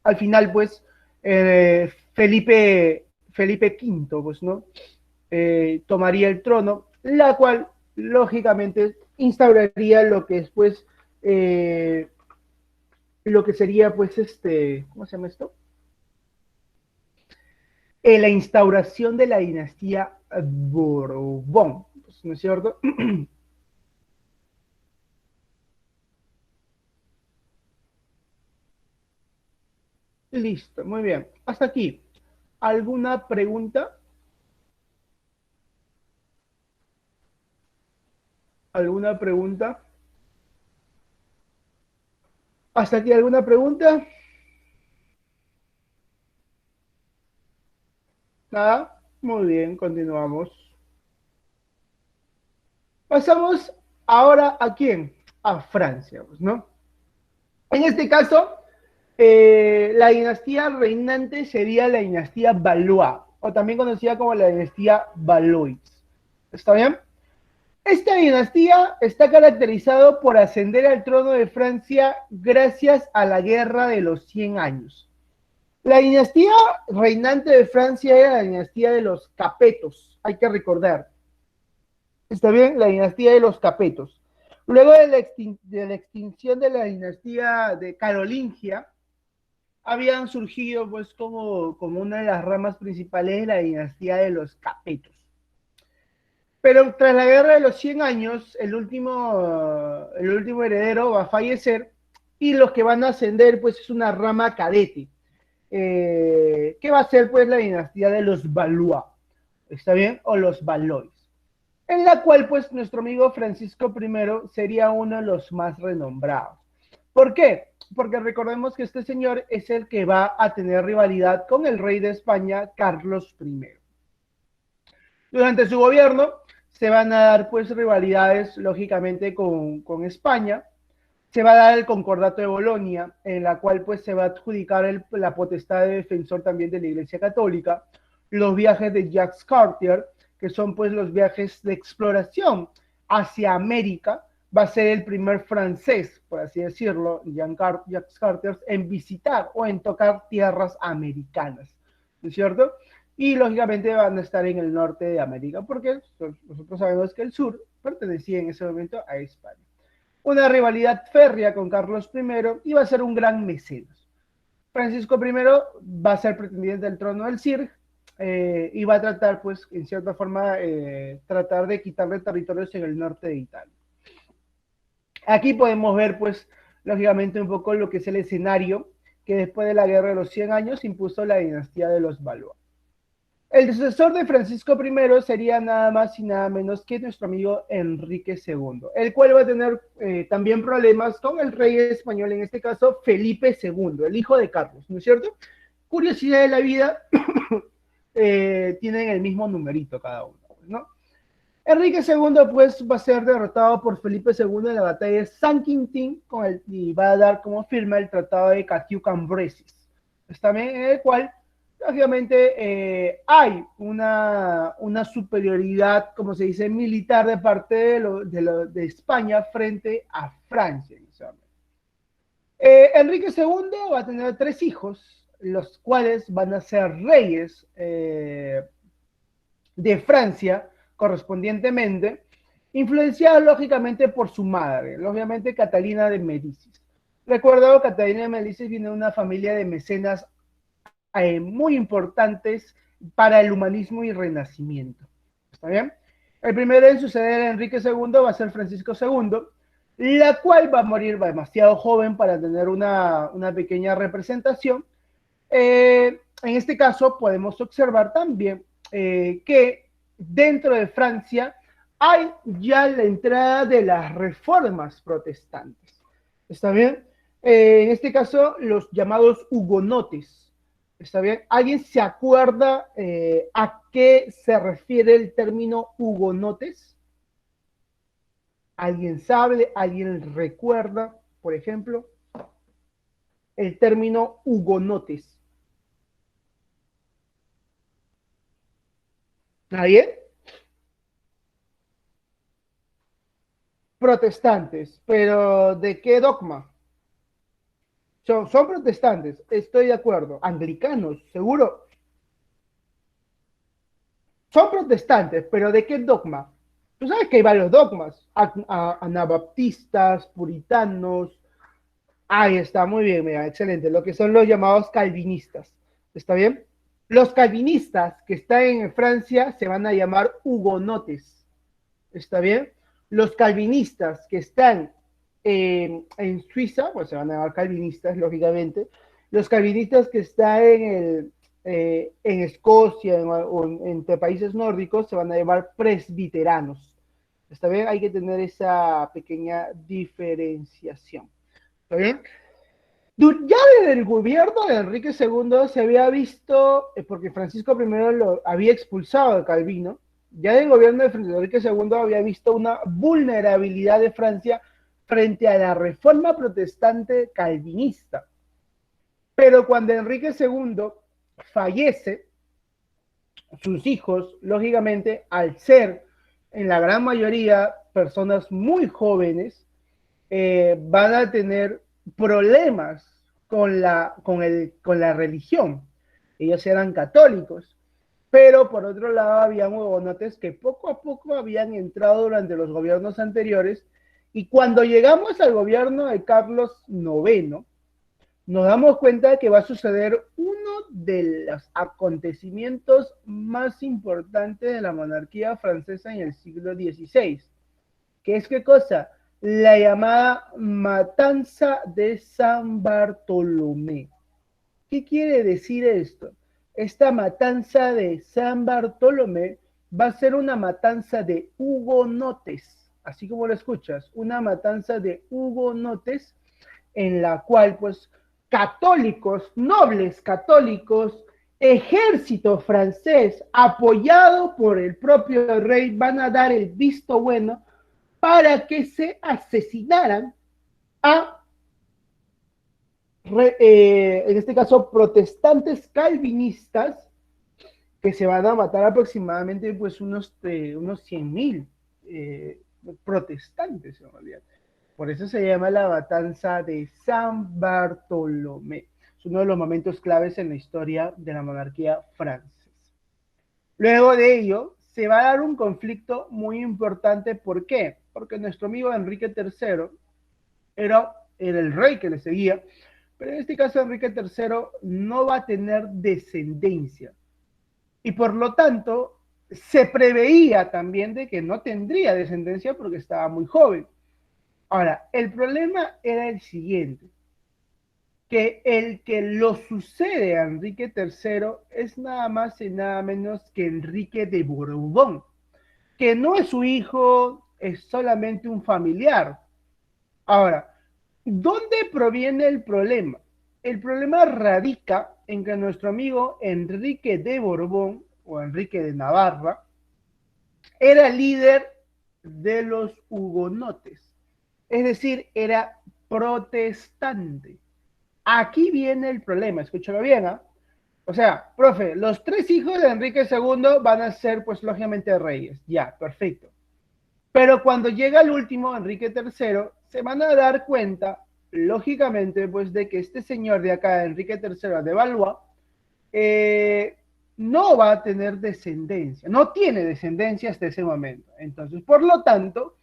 Al final, pues, Felipe V, pues, ¿no? Tomaría el trono, la cual, lógicamente, instauraría lo que después, lo que sería, pues, ¿cómo se llama esto? La instauración de la dinastía Borbón, pues, ¿no es cierto? Listo, muy bien. Hasta aquí. ¿Alguna pregunta? ¿Alguna pregunta? ¿Hasta aquí alguna pregunta? Nada. Muy bien, continuamos. Pasamos ahora a quién? A Francia, pues, ¿no? En este caso, la dinastía reinante sería la dinastía Valois, o también conocida como la dinastía Valois. ¿Está bien? Esta dinastía está caracterizado por ascender al trono de Francia gracias a la Guerra de los 100 años. La dinastía reinante de Francia era la dinastía de los Capetos, hay que recordar. ¿Está bien? La dinastía de los Capetos. Luego de la extinción de la dinastía de Carolingia, habían surgido pues como una de las ramas principales de la dinastía de los Capetos. Pero tras la guerra de los 100 años, el último heredero va a fallecer y los que van a ascender pues es una rama cadete, que va a ser pues la dinastía de los Valois, ¿está bien? O los Valois, en la cual pues nuestro amigo Francisco I sería uno de los más renombrados. ¿Por qué? Porque recordemos que este señor es el que va a tener rivalidad con el rey de España, Carlos I. Durante su gobierno se van a dar pues rivalidades lógicamente con España. Se va a dar el Concordato de Bolonia, en la cual pues se va a adjudicar la potestad de defensor también de la Iglesia Católica, los viajes de Jacques Cartier, que son pues los viajes de exploración hacia América. Va a ser el primer francés, por así decirlo, Jacques Cartier, en visitar o en tocar tierras americanas, ¿no es cierto? Y lógicamente van a estar en el norte de América, porque nosotros sabemos que el sur pertenecía en ese momento a España. Una rivalidad férrea con Carlos I y va a ser un gran mecenas. Francisco I va a ser pretendiente del trono del Sir, y va a tratar, pues, en cierta forma, tratar de quitarle territorios en el norte de Italia. Aquí podemos ver, pues, lógicamente un poco lo que es el escenario que después de la Guerra de los 100 años impuso la dinastía de los Valois. El sucesor de Francisco I sería nada más y nada menos que nuestro amigo Enrique II, el cual va a tener también problemas con el rey español, en este caso Felipe II, el hijo de Carlos, ¿no es cierto? Curiosidad de la vida, tienen el mismo numerito cada uno, ¿no? Enrique II pues va a ser derrotado por Felipe II en la batalla de San Quintín y va a dar como firma el tratado de Catiu-Cambresis, también en el cual obviamente hay una superioridad, como se dice, militar de parte de España frente a Francia. Enrique II va a tener 3 hijos, los cuales van a ser reyes de Francia correspondientemente. influenciados lógicamente por su madre, lógicamente Catalina de Médicis. Recuerdo, Catalina de Médicis viene de una familia de mecenas muy importantes para el humanismo y renacimiento. ¿Está bien? El primero en suceder a Enrique II va a ser Francisco II, la cual va a morir demasiado joven para tener una pequeña representación. En este caso podemos observar también que dentro de Francia hay ya la entrada de las reformas protestantes. ¿Está bien? En este caso, los llamados hugonotes. ¿Está bien? ¿Alguien se acuerda a qué se refiere el término hugonotes? ¿Alguien sabe? ¿Alguien recuerda, por ejemplo, el término hugonotes? ¿Nadie? Protestantes, pero ¿de qué dogma? Son protestantes, estoy de acuerdo. Anglicanos, seguro. Son protestantes, pero ¿de qué dogma? Tú sabes que hay varios dogmas. Anabaptistas, puritanos. Ahí está, muy bien, mira, excelente. Lo que son los llamados calvinistas. ¿Está bien? Los calvinistas que están en Francia se van a llamar hugonotes. ¿Está bien? Los calvinistas que están en Suiza, pues se van a llamar calvinistas, lógicamente. Los calvinistas que están en Escocia o entre países nórdicos se van a llamar presbiteranos. ¿Está bien? Hay que tener esa pequeña diferenciación. ¿Está bien? Ya desde el gobierno de Enrique II se había visto, porque Francisco I lo había expulsado de Calvino, ya del gobierno de Enrique II había visto una vulnerabilidad de Francia frente a la reforma protestante calvinista. Pero cuando Enrique II fallece, sus hijos, lógicamente, al ser en la gran mayoría personas muy jóvenes, van a tener problemas con la religión. Ellos eran católicos, pero por otro lado habían hugonotes que poco a poco habían entrado durante los gobiernos anteriores, y cuando llegamos al gobierno de Carlos IX, nos damos cuenta que va a suceder uno de los acontecimientos más importantes de la monarquía francesa en el siglo XVI, que es qué cosa, la llamada Matanza de San Bartolomé. ¿Qué quiere decir esto? Esta matanza de San Bartolomé va a ser una matanza de hugonotes, así como lo escuchas, una matanza de hugonotes en la cual pues católicos, nobles católicos, ejército francés apoyado por el propio rey van a dar el visto bueno para que se asesinaran a, en este caso, protestantes calvinistas que se van a matar aproximadamente pues unos 100,000 protestantes en realidad. Por eso se llama la matanza de San Bartolomé. Es uno de los momentos claves en la historia de la monarquía francesa. Luego de ello, se va a dar un conflicto muy importante. ¿Por qué? Porque nuestro amigo Enrique III era el rey que le seguía, pero en este caso Enrique III no va a tener descendencia. Y por lo tanto, se preveía también de que no tendría descendencia porque estaba muy joven. Ahora, el problema era el siguiente, que el que lo sucede a Enrique III es nada más y nada menos que Enrique de Borbón, que no es su hijo, es solamente un familiar. Ahora, ¿dónde proviene el problema? El problema radica en que nuestro amigo Enrique de Borbón, o Enrique de Navarra, era líder de los hugonotes, es decir, era protestante. Aquí viene el problema, escúchalo bien, ¿ah? O sea, profe, los tres hijos de Enrique II van a ser, pues, lógicamente reyes. Ya, perfecto. Pero cuando llega el último, Enrique III, se van a dar cuenta, lógicamente, pues, de que este señor de acá, Enrique III de Valois, no va a tener descendencia, no tiene descendencia hasta ese momento. Entonces, por lo tanto,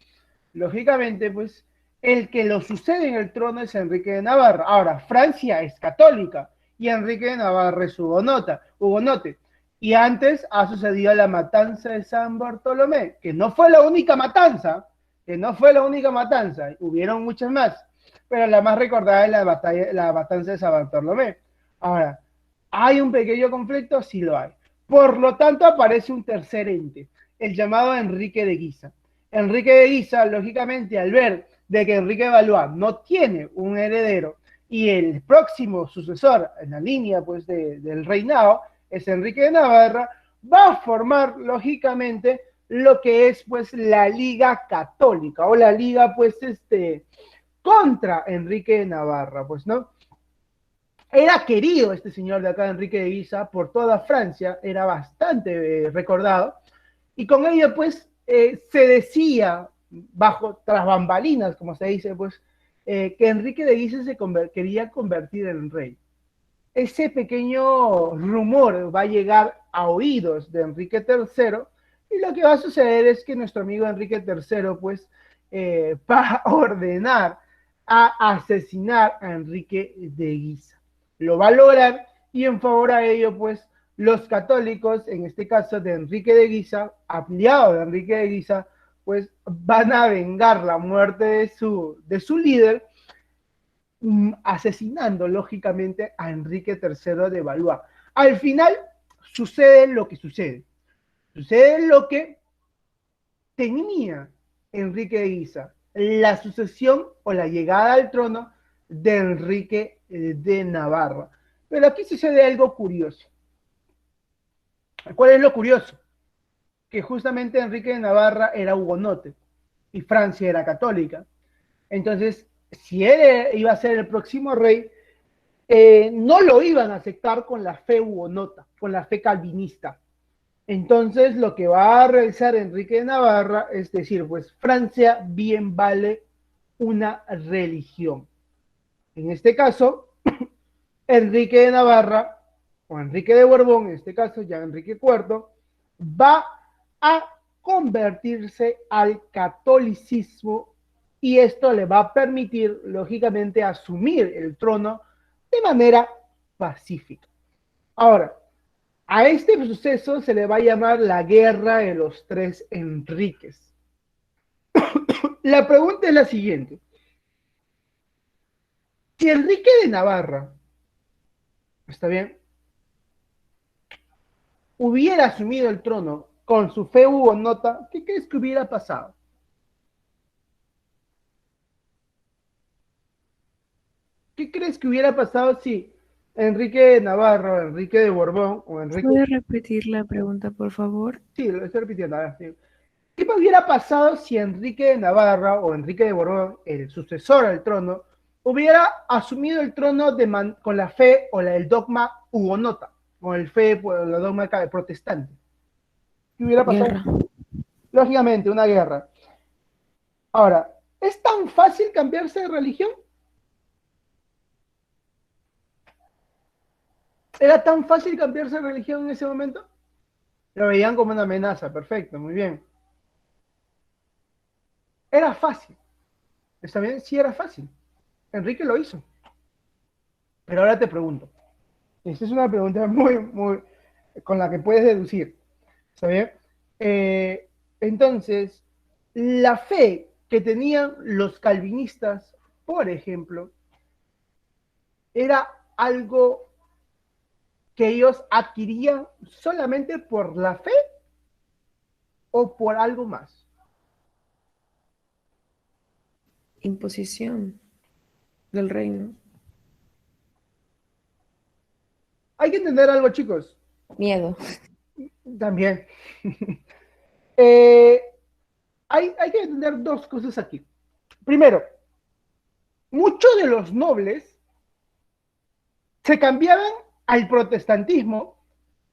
lógicamente, pues, el que lo sucede en el trono es Enrique de Navarra. Ahora, Francia es católica y Enrique de Navarra es hugonote. Y antes ha sucedido la matanza de San Bartolomé, que no fue la única matanza, hubieron muchas más, pero la más recordada es la matanza de San Bartolomé. Ahora, ¿hay un pequeño conflicto? Sí lo hay. Por lo tanto, aparece un tercer ente, el llamado Enrique de Guisa. Enrique de Guisa, lógicamente, al ver de que Enrique de Valois no tiene un heredero y el próximo sucesor en la línea pues, del reinado es Enrique de Navarra, va a formar, lógicamente, lo que es pues la Liga Católica o la Liga pues contra Enrique de Navarra, pues, ¿no? Era querido este señor de acá, Enrique de Guisa, por toda Francia, era bastante recordado, y con ello, pues, se decía, tras bambalinas, como se dice, pues, que Enrique de Guisa quería convertir en rey. Ese pequeño rumor va a llegar a oídos de Enrique III, y lo que va a suceder es que nuestro amigo Enrique III, pues, va a ordenar a asesinar a Enrique de Guisa. Lo va a lograr y en favor a ello, pues, los católicos, en este caso de Enrique de Guisa, aliados de Enrique de Guisa, pues van a vengar la muerte de su líder, asesinando lógicamente a Enrique III de Valois. Al final sucede lo que sucede. Sucede lo que tenía Enrique de Guisa, la sucesión o la llegada al trono de Enrique de Navarra. Pero aquí sucede algo curioso. ¿Cuál es lo curioso? Que justamente Enrique de Navarra era hugonote y Francia era católica. Entonces, si él iba a ser el próximo rey, no lo iban a aceptar con la fe hugonota, con la fe calvinista. Entonces, lo que va a realizar Enrique de Navarra es decir, pues Francia bien vale una religión. En este caso, Enrique de Navarra, o Enrique de Borbón, en este caso ya Enrique IV, va a convertirse al catolicismo y esto le va a permitir, lógicamente, asumir el trono de manera pacífica. Ahora, a este suceso se le va a llamar la Guerra de los Tres Enriques. La pregunta es la siguiente. Si Enrique de Navarra, ¿está bien?, hubiera asumido el trono con su fe hugonota, ¿qué crees que hubiera pasado? ¿Qué crees que hubiera pasado si Enrique de Navarra, o Enrique de Borbón, o Enrique... ¿Puedes repetir la pregunta, por favor? Sí, lo estoy repitiendo. Sí. ¿Qué hubiera pasado si Enrique de Navarra o Enrique de Borbón, el sucesor al trono, hubiera asumido el trono con la fe o el dogma hugonota, con el fe, pues, la dogma protestante? ¿Qué hubiera pasado? Guerra. Lógicamente, una guerra. Ahora, ¿es tan fácil cambiarse de religión? ¿Era tan fácil cambiarse de religión en ese momento? Lo veían como una amenaza, perfecto, muy bien. Era fácil, ¿está bien? Sí era fácil. Enrique lo hizo. Pero ahora te pregunto, esta es una pregunta muy, con la que puedes deducir, ¿está bien? Entonces, la fe que tenían los calvinistas, por ejemplo, era algo que ellos adquirían solamente por la fe o por algo más. Imposición del reino. Hay que entender algo, chicos, Miedo. también. eh, hay que entender dos cosas aquí. Primero, muchos de los nobles se cambiaban al protestantismo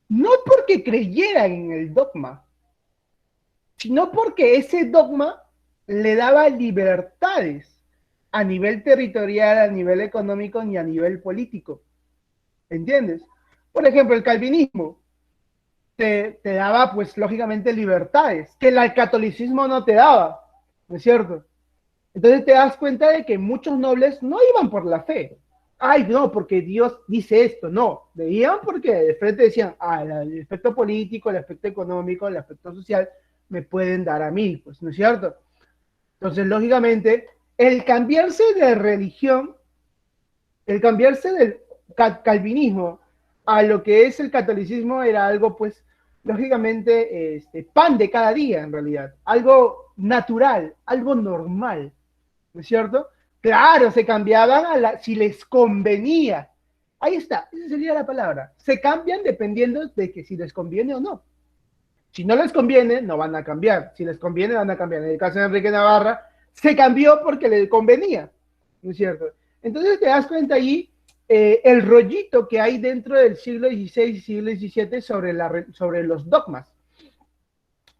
no porque creyeran en el dogma, sino porque ese dogma le daba libertades a nivel territorial, a nivel económico y a nivel político. ¿Entiendes? Por ejemplo, el calvinismo. te daba, pues, lógicamente, libertades, que el catolicismo no te daba, ¿no es cierto? Entonces te das cuenta de que muchos nobles no iban por la fe. Ay, no, porque Dios dice esto, no. Veían porque de frente decían, ah, el aspecto político, el aspecto económico, el aspecto social me pueden dar a mí, pues, ¿no es cierto? Entonces, lógicamente, el cambiarse de religión, el cambiarse del calvinismo a lo que es el catolicismo era algo, pues, lógicamente, pan de cada día, en realidad. Algo natural, algo normal, ¿no es cierto? Claro, se cambiaban si les convenía. Ahí está, esa sería la palabra. Se cambian dependiendo de que si les conviene o no. Si no les conviene, no van a cambiar. Si les conviene, van a cambiar. En el caso de Enrique Navarra, se cambió porque le convenía, ¿no es cierto? Entonces te das cuenta ahí el rollito que hay dentro del siglo XVI y siglo XVII sobre los dogmas.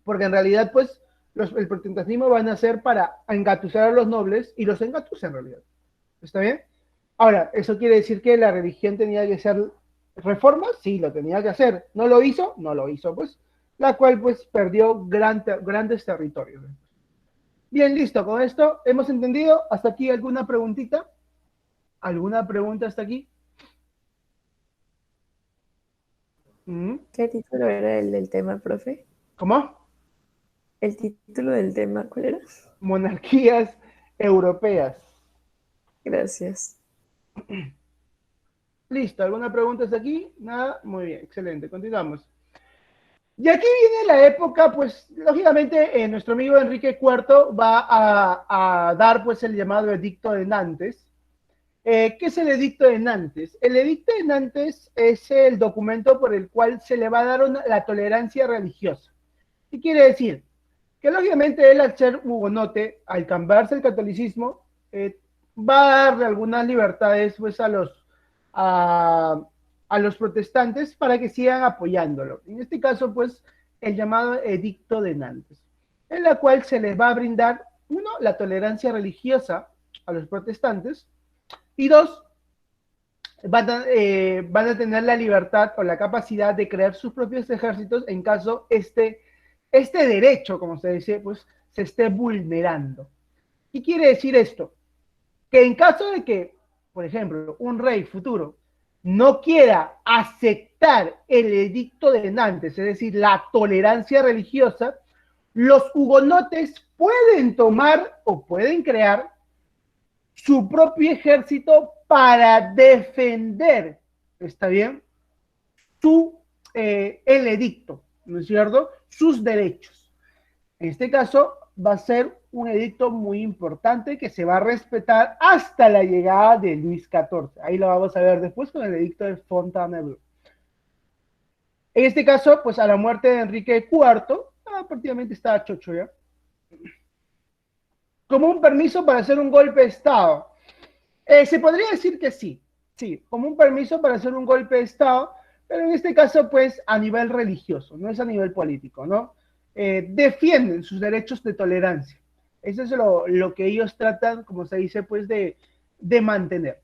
Porque en realidad, pues, el protestantismo van a ser para engatusar a los nobles y los engatusa en realidad. ¿Está bien? Ahora, ¿eso quiere decir que la religión tenía que ser reforma? Sí, lo tenía que hacer. ¿No lo hizo? No lo hizo, pues. La cual, pues, perdió grandes territorios. Bien, listo. Con esto hemos entendido. ¿Hasta aquí alguna preguntita? ¿Alguna pregunta hasta aquí? ¿Qué título era el del tema, profe? ¿Cómo? ¿El título del tema cuál era? Monarquías europeas. Gracias. Listo. ¿Alguna pregunta hasta aquí? Nada. Muy bien. Excelente. Continuamos. Y aquí viene la época, pues, lógicamente, nuestro amigo Enrique IV va a dar, pues, el llamado Edicto de Nantes. ¿Qué es el Edicto de Nantes? El Edicto de Nantes es el documento por el cual se le va a dar la tolerancia religiosa. ¿Qué quiere decir? Que, lógicamente, él, al ser hugonote, al cambiarse el catolicismo, va a darle algunas libertades, pues, a, a los protestantes para que sigan apoyándolo. En este caso, pues, el llamado Edicto de Nantes, en la cual se les va a brindar, uno, la tolerancia religiosa a los protestantes, y dos, van a tener la libertad o la capacidad de crear sus propios ejércitos en caso este derecho, como se dice, pues se esté vulnerando. ¿Qué quiere decir esto? Que en caso de que, por ejemplo, un rey futuro no quiera aceptar el edicto de Nantes, es decir, la tolerancia religiosa, los hugonotes pueden tomar o pueden crear su propio ejército para defender, ¿está bien? El edicto, ¿no es cierto? Sus derechos. En este caso, va a ser un edicto muy importante que se va a respetar hasta la llegada de Luis XIV. Ahí lo vamos a ver después con el edicto de Fontainebleau. En este caso, pues a la muerte de Enrique IV, prácticamente estaba chocho ya, como un permiso para hacer un golpe de Estado. Se podría decir que sí, sí, como un permiso para hacer un golpe de Estado, pero en este caso, pues, a nivel religioso, no es a nivel político, ¿no? Defienden sus derechos de tolerancia. Eso es lo que ellos tratan, como se dice, pues, de mantener.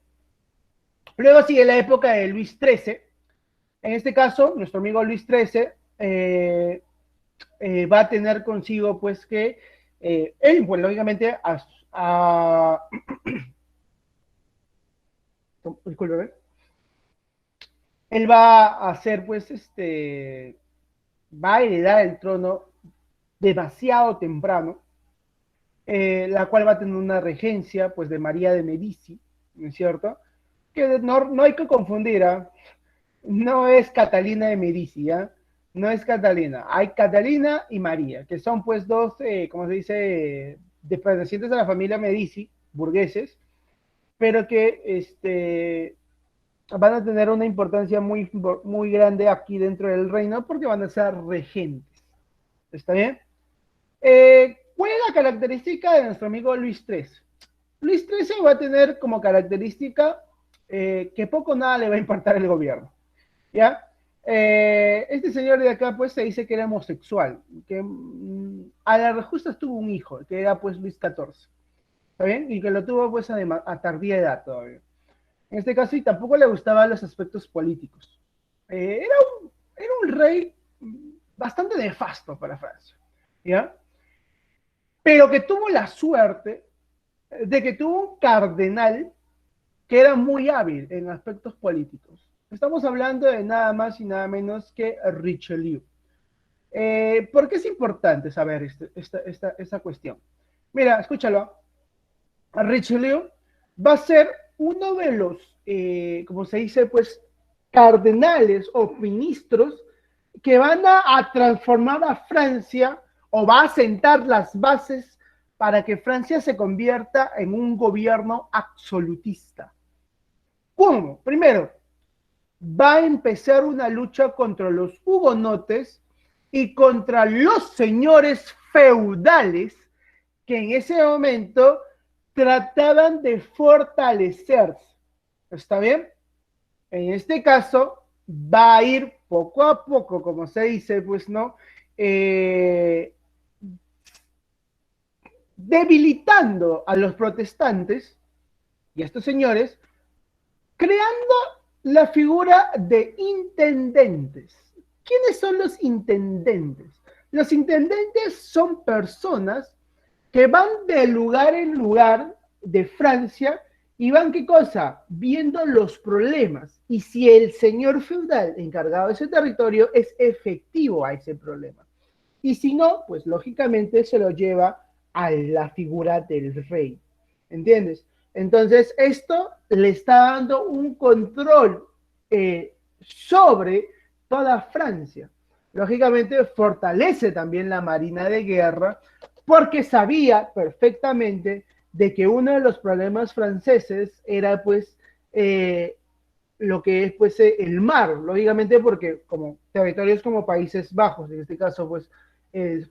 Luego sigue la época de Luis XIII. En este caso, nuestro amigo Luis XIII va a tener consigo, pues, que él, pues, lógicamente, discúlpeme, él va a hacer, pues, va a heredar el trono demasiado temprano, la cual va a tener una regencia, pues, de María de Medici, ¿no es cierto? Que no hay que confundir, ¿eh? No es Catalina de Medici, ¿ya? No es Catalina. Hay Catalina y María, que son, pues, dos, como se dice, pertenecientes a la familia Medici, burgueses, pero que, van a tener una importancia muy grande aquí dentro del reino porque van a ser regentes. ¿Está bien? ¿Cuál es la característica de nuestro amigo Luis XIII? Luis XIII va a tener como característica que poco o nada le va a importar el gobierno. ¿Ya? Este señor de acá, pues, se dice que era homosexual, que a la justa tuvo un hijo, que era, pues, Luis XIV. ¿Está bien? Y que lo tuvo, pues, a tardía edad todavía. En este caso, y tampoco le gustaban los aspectos políticos. Era un rey bastante nefasto para Francia, ¿ya? Pero que tuvo la suerte de que tuvo un cardenal que era muy hábil en aspectos políticos. Estamos hablando de nada más y nada menos que Richelieu. ¿Por qué es importante saber esta cuestión? Mira, escúchalo. Richelieu va a ser uno de los, como se dice, pues, cardenales o ministros que van a transformar a Francia o va a sentar las bases para que Francia se convierta en un gobierno absolutista. ¿Cómo? Primero, va a empezar una lucha contra los hugonotes y contra los señores feudales que en ese momento trataban de fortalecerse. ¿Está bien? En este caso, va a ir poco a poco, como se dice, pues, ¿no? Debilitando a los protestantes y a estos señores, creando la figura de intendentes. ¿Quiénes son los intendentes? Los intendentes son personas que van de lugar en lugar de Francia y van, ¿qué cosa? Viendo los problemas. Y si el señor feudal encargado de ese territorio es efectivo a ese problema. Y si no, pues lógicamente se lo lleva a la figura del rey. ¿Entiendes? Entonces, esto le está dando un control sobre toda Francia. Lógicamente, fortalece también la marina de guerra porque sabía perfectamente de que uno de los problemas franceses era, pues, lo que es, pues, el mar, lógicamente, porque como territorios como Países Bajos, en este caso, pues,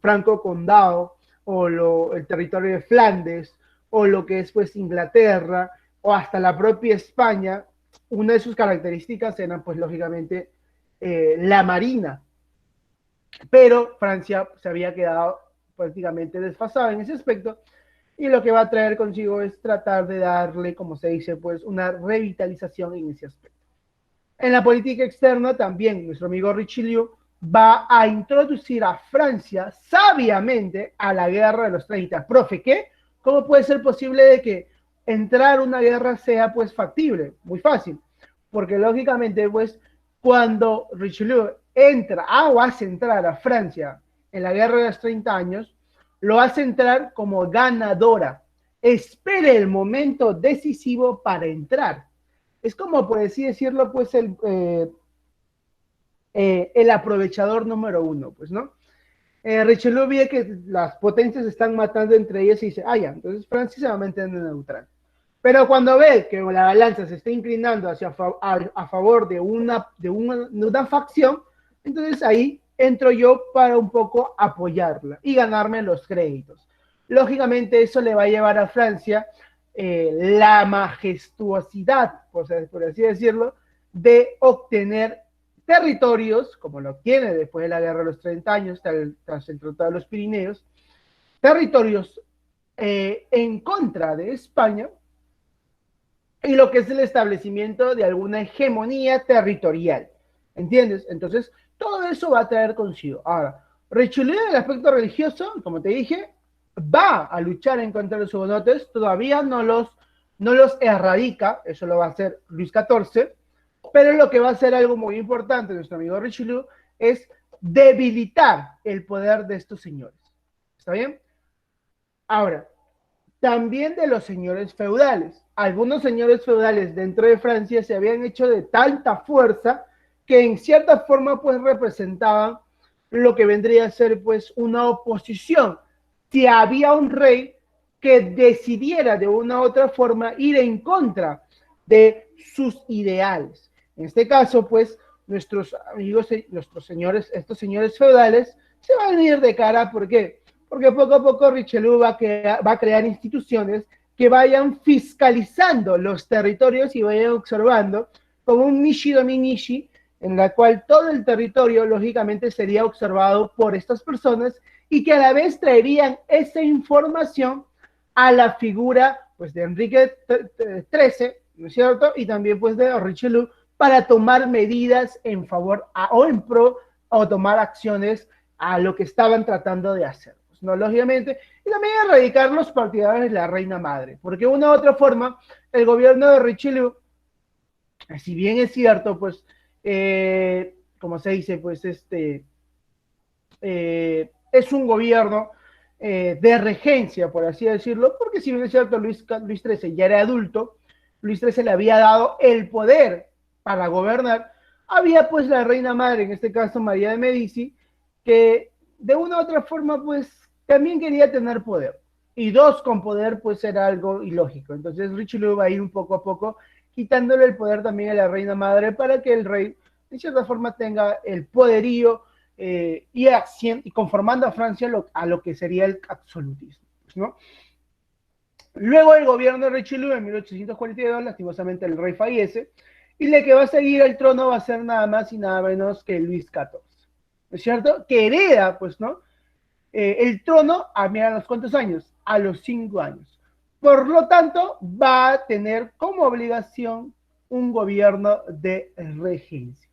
Franco Condado, o el territorio de Flandes, o lo que es, pues, Inglaterra, o hasta la propia España, una de sus características eran, pues, lógicamente, la marina. Pero Francia se había quedado prácticamente desfasada en ese aspecto, y lo que va a traer consigo es tratar de darle, como se dice, pues, una revitalización en ese aspecto. En la política externa también nuestro amigo Richelieu va a introducir a Francia sabiamente a la guerra de los 30. Profe, ¿qué? ¿Cómo puede ser posible de que entrar una guerra sea, pues, factible? Muy fácil, porque lógicamente, pues, cuando Richelieu entra o hace entrar a Francia en la guerra de los 30 años, lo hace entrar como ganadora. Espere el momento decisivo para entrar. Es como, por así decirlo, pues, el aprovechador número uno, pues, ¿no? Richelieu ve que las potencias se están matando entre ellas y dice, ah, ya, entonces Francia se va a mantener neutral. Pero cuando ve que la balanza se está inclinando hacia a favor de una facción, entonces ahí entro yo para un poco apoyarla y ganarme los créditos. Lógicamente eso le va a llevar a Francia la majestuosidad, por así decirlo, de obtener territorios, como lo tiene después de la Guerra de los 30 años, tras el Tratado de los Pirineos, territorios en contra de España, y lo que es el establecimiento de alguna hegemonía territorial. ¿Entiendes? Entonces, todo eso va a traer consigo. Ahora, Richelieu en el aspecto religioso, como te dije, va a luchar en contra de los hugonotes, todavía no los erradica, eso lo va a hacer Luis XIV, pero lo que va a hacer algo muy importante, nuestro amigo Richelieu, es debilitar el poder de estos señores. ¿Está bien? Ahora, también de los señores feudales. Algunos señores feudales dentro de Francia se habían hecho de tanta fuerza que en cierta forma, pues, representaban lo que vendría a ser, pues, una oposición. Si había un rey que decidiera de una u otra forma ir en contra de sus ideales. En este caso, pues, nuestros amigos, nuestros señores, estos señores feudales, se van a ir de cara. ¿Por qué? Porque poco a poco Richelieu va a crear instituciones que vayan fiscalizando los territorios y vayan observando como un Nishi Dominici, en la cual todo el territorio lógicamente sería observado por estas personas y que a la vez traerían esa información a la figura, pues, de Enrique XIII, ¿no es cierto? Y también, pues, de Richelieu, para tomar medidas en favor o en pro o tomar acciones a lo que estaban tratando de hacer, ¿no? Lógicamente, y también erradicar los partidarios de la reina madre, porque de una u otra forma, el gobierno de Richelieu, si bien es cierto, pues, como se dice, pues, es un gobierno de regencia, por así decirlo, porque si bien es cierto, Luis XIII ya era adulto, Luis XIII le había dado el poder para gobernar, había pues la reina madre, en este caso María de Medici, que de una u otra forma pues también quería tener poder. Y dos con poder pues era algo ilógico. Entonces Richelieu va a ir un poco a poco quitándole el poder también a la reina madre para que el rey de cierta forma tenga el poderío y conformando a Francia a lo que sería el absolutismo, ¿no? Luego el gobierno de Richelieu en 1842, lastimosamente el rey fallece, y el que va a seguir el trono va a ser nada más y nada menos que Luis XIV, ¿no es cierto? Que hereda, pues, ¿no? El trono mira, ¿a los cuántos años? A los 5 años. Por lo tanto, va a tener como obligación un gobierno de regencia.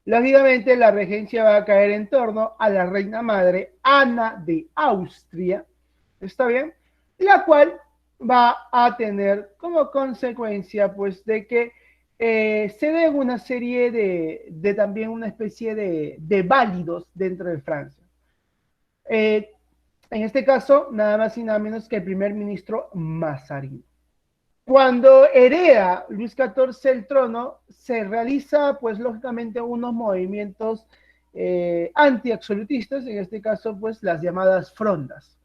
Lógicamente, la regencia va a caer en torno a la reina madre Ana de Austria, ¿está bien? La cual va a tener como consecuencia, pues, de que se den una serie también una especie de válidos dentro de Francia. En este caso, nada más y nada menos que el primer ministro Mazarin. Cuando hereda Luis XIV el trono, se realiza, pues, lógicamente, unos movimientos anti-absolutistas, en este caso, pues, las llamadas frondas.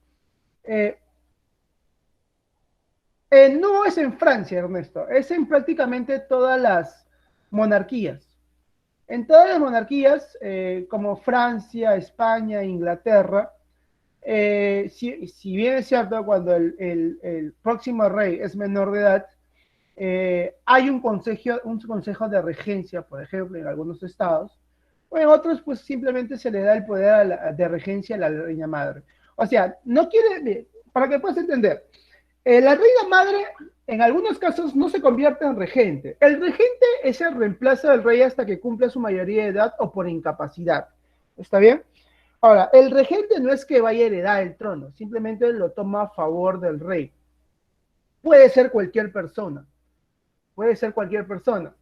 No es en Francia, Ernesto, es en prácticamente todas las monarquías. En todas las monarquías, como Francia, España, Inglaterra, si bien es cierto, cuando el próximo rey es menor de edad, hay un consejo de regencia, por ejemplo, en algunos estados, o en otros, pues simplemente se le da el poder de regencia a la reina madre. O sea, no quiere, para que puedas entender, la reina madre en algunos casos no se convierte en regente. El regente es el reemplazo del rey hasta que cumpla su mayoría de edad o por incapacidad. ¿Está bien? Ahora, el regente no es que vaya a heredar el trono, simplemente lo toma a favor del rey. Puede ser cualquier persona, puede ser cualquier persona.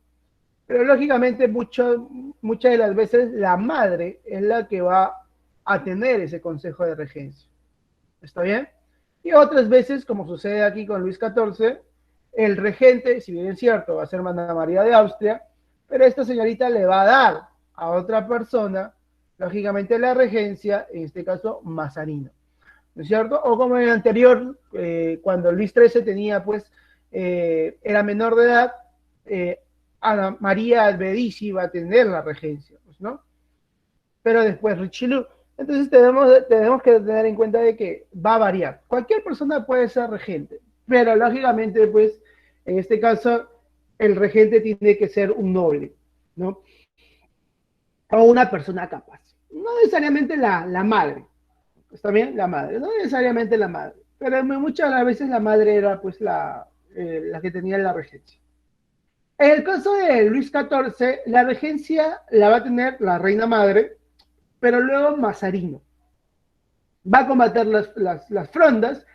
Pero lógicamente muchas de las veces la madre es la que va a tener ese consejo de regencia. ¿Está bien? Y otras veces, como sucede aquí con Luis XIV, el regente, si bien es cierto, va a ser Ana María de Austria, pero esta señorita le va a dar a otra persona, lógicamente la regencia, en este caso Mazarino, ¿no es cierto? O como en el anterior, cuando Luis XIII tenía, pues, era menor de edad, Ana María Medici va a tener la regencia, pues, ¿no? Pero después Richelieu. Entonces tenemos que tener en cuenta de que va a variar. Cualquier persona puede ser regente, pero lógicamente, pues, en este caso, el regente tiene que ser un noble, ¿no? O una persona capaz. No necesariamente la madre, ¿está bien? La madre, no necesariamente la madre, pero muchas de las veces la madre era, pues, la que tenía la regencia. En el caso de Luis XIV, la regencia la va a tener la reina madre, pero luego Mazarino. Va a combatir las frondas.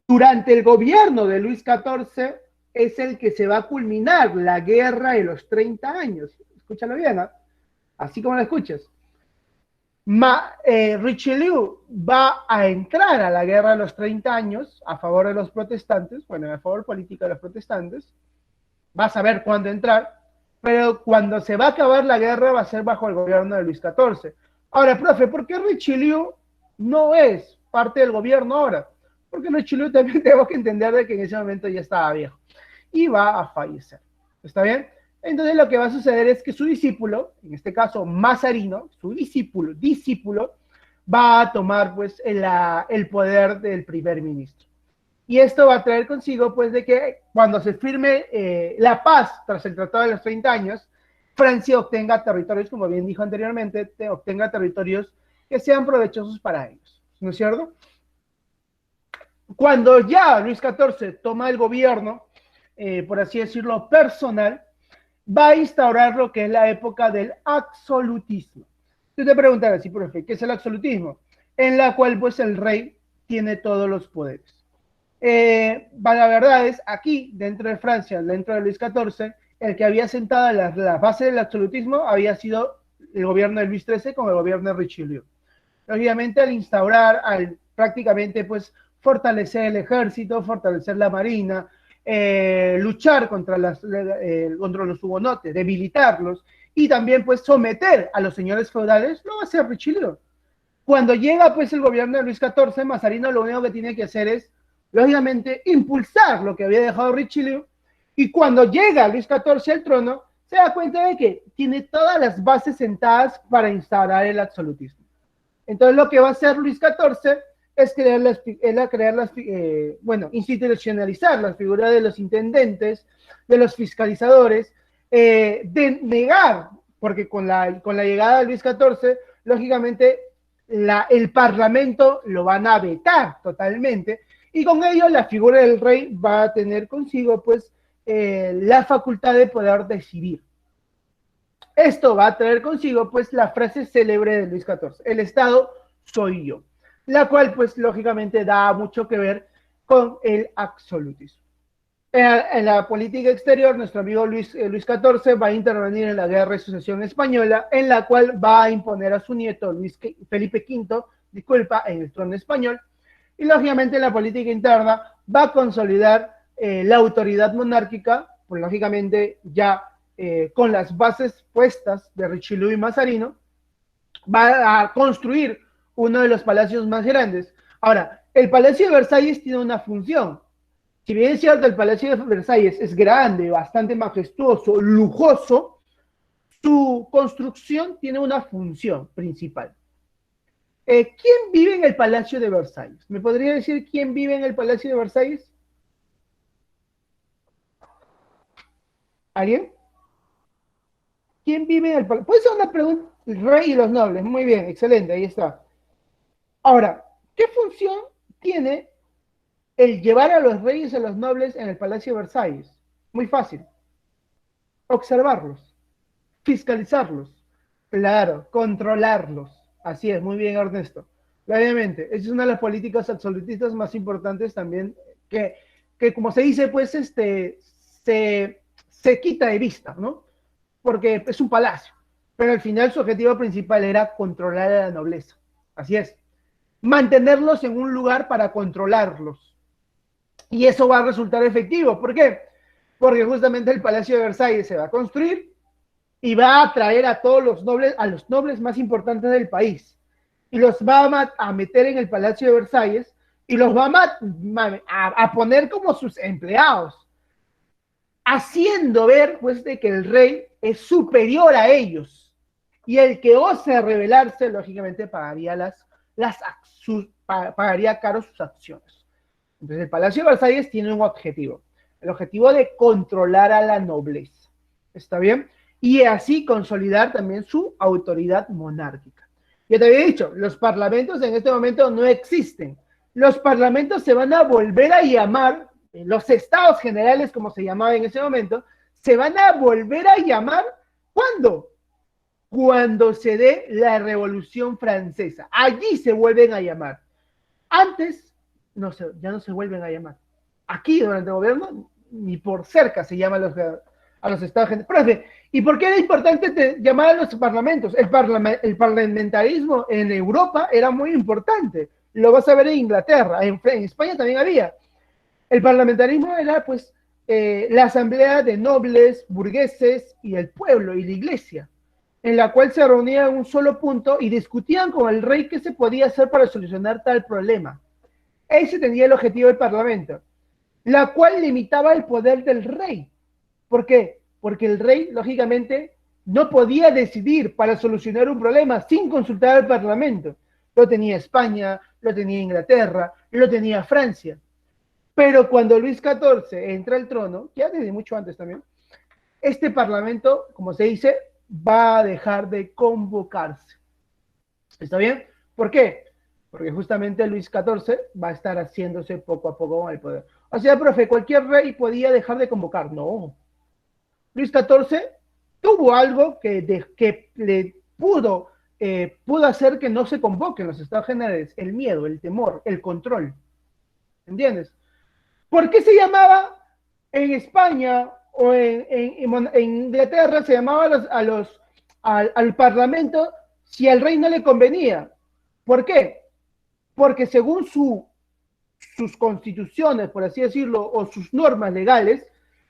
Durante el gobierno de Luis XIV es el que se va a culminar la guerra de los 30 años. Escúchalo bien, ¿eh? Así como lo escuchas. Richelieu va a entrar a la guerra de los 30 años a favor de los protestantes, bueno, a favor político de los protestantes. Va a saber cuándo entrar, pero cuando se va a acabar la guerra va a ser bajo el gobierno de Luis XIV. Ahora, profe, ¿por qué Richelieu no es parte del gobierno ahora? Porque Richelieu también tenemos que entender de que en ese momento ya estaba viejo y va a fallecer. ¿Está bien? Entonces lo que va a suceder es que su discípulo, en este caso Mazarino, su discípulo va a tomar, pues, el poder del primer ministro. Y esto va a traer consigo, pues, de que cuando se firme la paz tras el Tratado de los 30 años, Francia obtenga territorios, como bien dijo anteriormente, obtenga territorios que sean provechosos para ellos, ¿no es cierto? Cuando ya Luis XIV toma el gobierno, por así decirlo, personal, va a instaurar lo que es la época del absolutismo. Tú te preguntarás, sí, profe, ¿qué es el absolutismo? En la cual pues el rey tiene todos los poderes. La verdad es, aquí, dentro de Francia, dentro de Luis XIV, el que había sentado la base del absolutismo había sido el gobierno de Luis XIII con el gobierno de Richelieu. Lógicamente, al instaurar, al prácticamente pues fortalecer el ejército, fortalecer la marina, luchar contra los hugonotes, debilitarlos y también pues someter a los señores feudales, lo va a hacer Richelieu. Cuando llega pues el gobierno de Luis XIV, Mazarino lo único que tiene que hacer es, lógicamente, impulsar lo que había dejado Richelieu, y cuando llega Luis XIV al trono, se da cuenta de que tiene todas las bases sentadas para instaurar el absolutismo. Entonces lo que va a hacer Luis XIV es institucionalizar la figura de los intendentes, de los fiscalizadores, de negar, porque con la llegada de Luis XIV, lógicamente el Parlamento lo van a vetar totalmente, y con ello la figura del rey va a tener consigo pues la facultad de poder decidir. Esto va a traer consigo pues la frase célebre de Luis XIV, el Estado soy yo, la cual pues lógicamente da mucho que ver con el absolutismo. En la política exterior, nuestro amigo Luis XIV va a intervenir en la Guerra de Sucesión Española, en la cual va a imponer a su nieto Felipe V, en el trono español, y lógicamente en la política interna va a consolidar la autoridad monárquica, pues lógicamente ya con las bases puestas de Richelieu y Mazarino, va a construir uno de los palacios más grandes. Ahora, el Palacio de Versalles tiene una función. Si bien es cierto, el Palacio de Versalles es grande, bastante majestuoso, lujoso, su construcción tiene una función principal. ¿Quién vive en el Palacio de Versalles? ¿Me podría decir quién vive en el Palacio de Versalles? ¿Alguien? ¿Quién vive en el Palacio? Puede ser una pregunta. El rey y los nobles. Muy bien, excelente, ahí está. Ahora, ¿qué función tiene el llevar a los reyes y a los nobles en el Palacio de Versalles? Muy fácil. Observarlos, fiscalizarlos, claro, controlarlos. Así es, muy bien, Ernesto. Obviamente, esa es una de las políticas absolutistas más importantes también, que como se dice, pues, se quita de vista, ¿no? Porque es un palacio, pero al final su objetivo principal era controlar a la nobleza. Así es. Mantenerlos en un lugar para controlarlos. Y eso va a resultar efectivo. ¿Por qué? Porque justamente el Palacio de Versalles se va a construir y va a atraer a todos los nobles, a los nobles más importantes del país. Y los va a meter en el Palacio de Versalles y los va a poner como sus empleados, haciendo ver pues de que el rey es superior a ellos. Y el que ose rebelarse, lógicamente pagaría pagaría caro sus acciones. Entonces el Palacio de Versalles tiene un objetivo, el objetivo de controlar a la nobleza, ¿está bien? Y así consolidar también su autoridad monárquica. Ya te había dicho, los parlamentos en este momento no existen. Los parlamentos se van a volver a llamar, los estados generales, como se llamaba en ese momento, se van a volver a llamar, ¿cuándo? Cuando se dé la Revolución Francesa. Allí se vuelven a llamar. Antes, ya no se vuelven a llamar. Aquí, durante el gobierno, ni por cerca se llama a los estados generales. Profe, ¿y por qué era importante llamar a los parlamentos? El parlamentarismo en Europa era muy importante. Lo vas a ver en Inglaterra, en España también había. El parlamentarismo era, pues, la asamblea de nobles, burgueses y el pueblo y la iglesia, en la cual se reunían en un solo punto y discutían con el rey qué se podía hacer para solucionar tal problema. Ese tenía el objetivo del parlamento, la cual limitaba el poder del rey. ¿Por qué? Porque el rey, lógicamente, no podía decidir para solucionar un problema sin consultar al parlamento. Lo tenía España, lo tenía Inglaterra, lo tenía Francia. Pero cuando Luis XIV entra al trono, ya desde mucho antes también, este parlamento, como se dice, va a dejar de convocarse. ¿Está bien? ¿Por qué? Porque justamente Luis XIV va a estar haciéndose poco a poco con el poder. O sea, profe, cualquier rey podía dejar de convocar. No. Luis XIV tuvo algo que le pudo pudo hacer que no se convoquen los estados generales, el miedo, el temor, el control. ¿Entiendes? ¿Por qué se llamaba en España o en Inglaterra se llamaba al Parlamento si al rey no le convenía? ¿Por qué? Porque según sus constituciones, por así decirlo, o sus normas legales,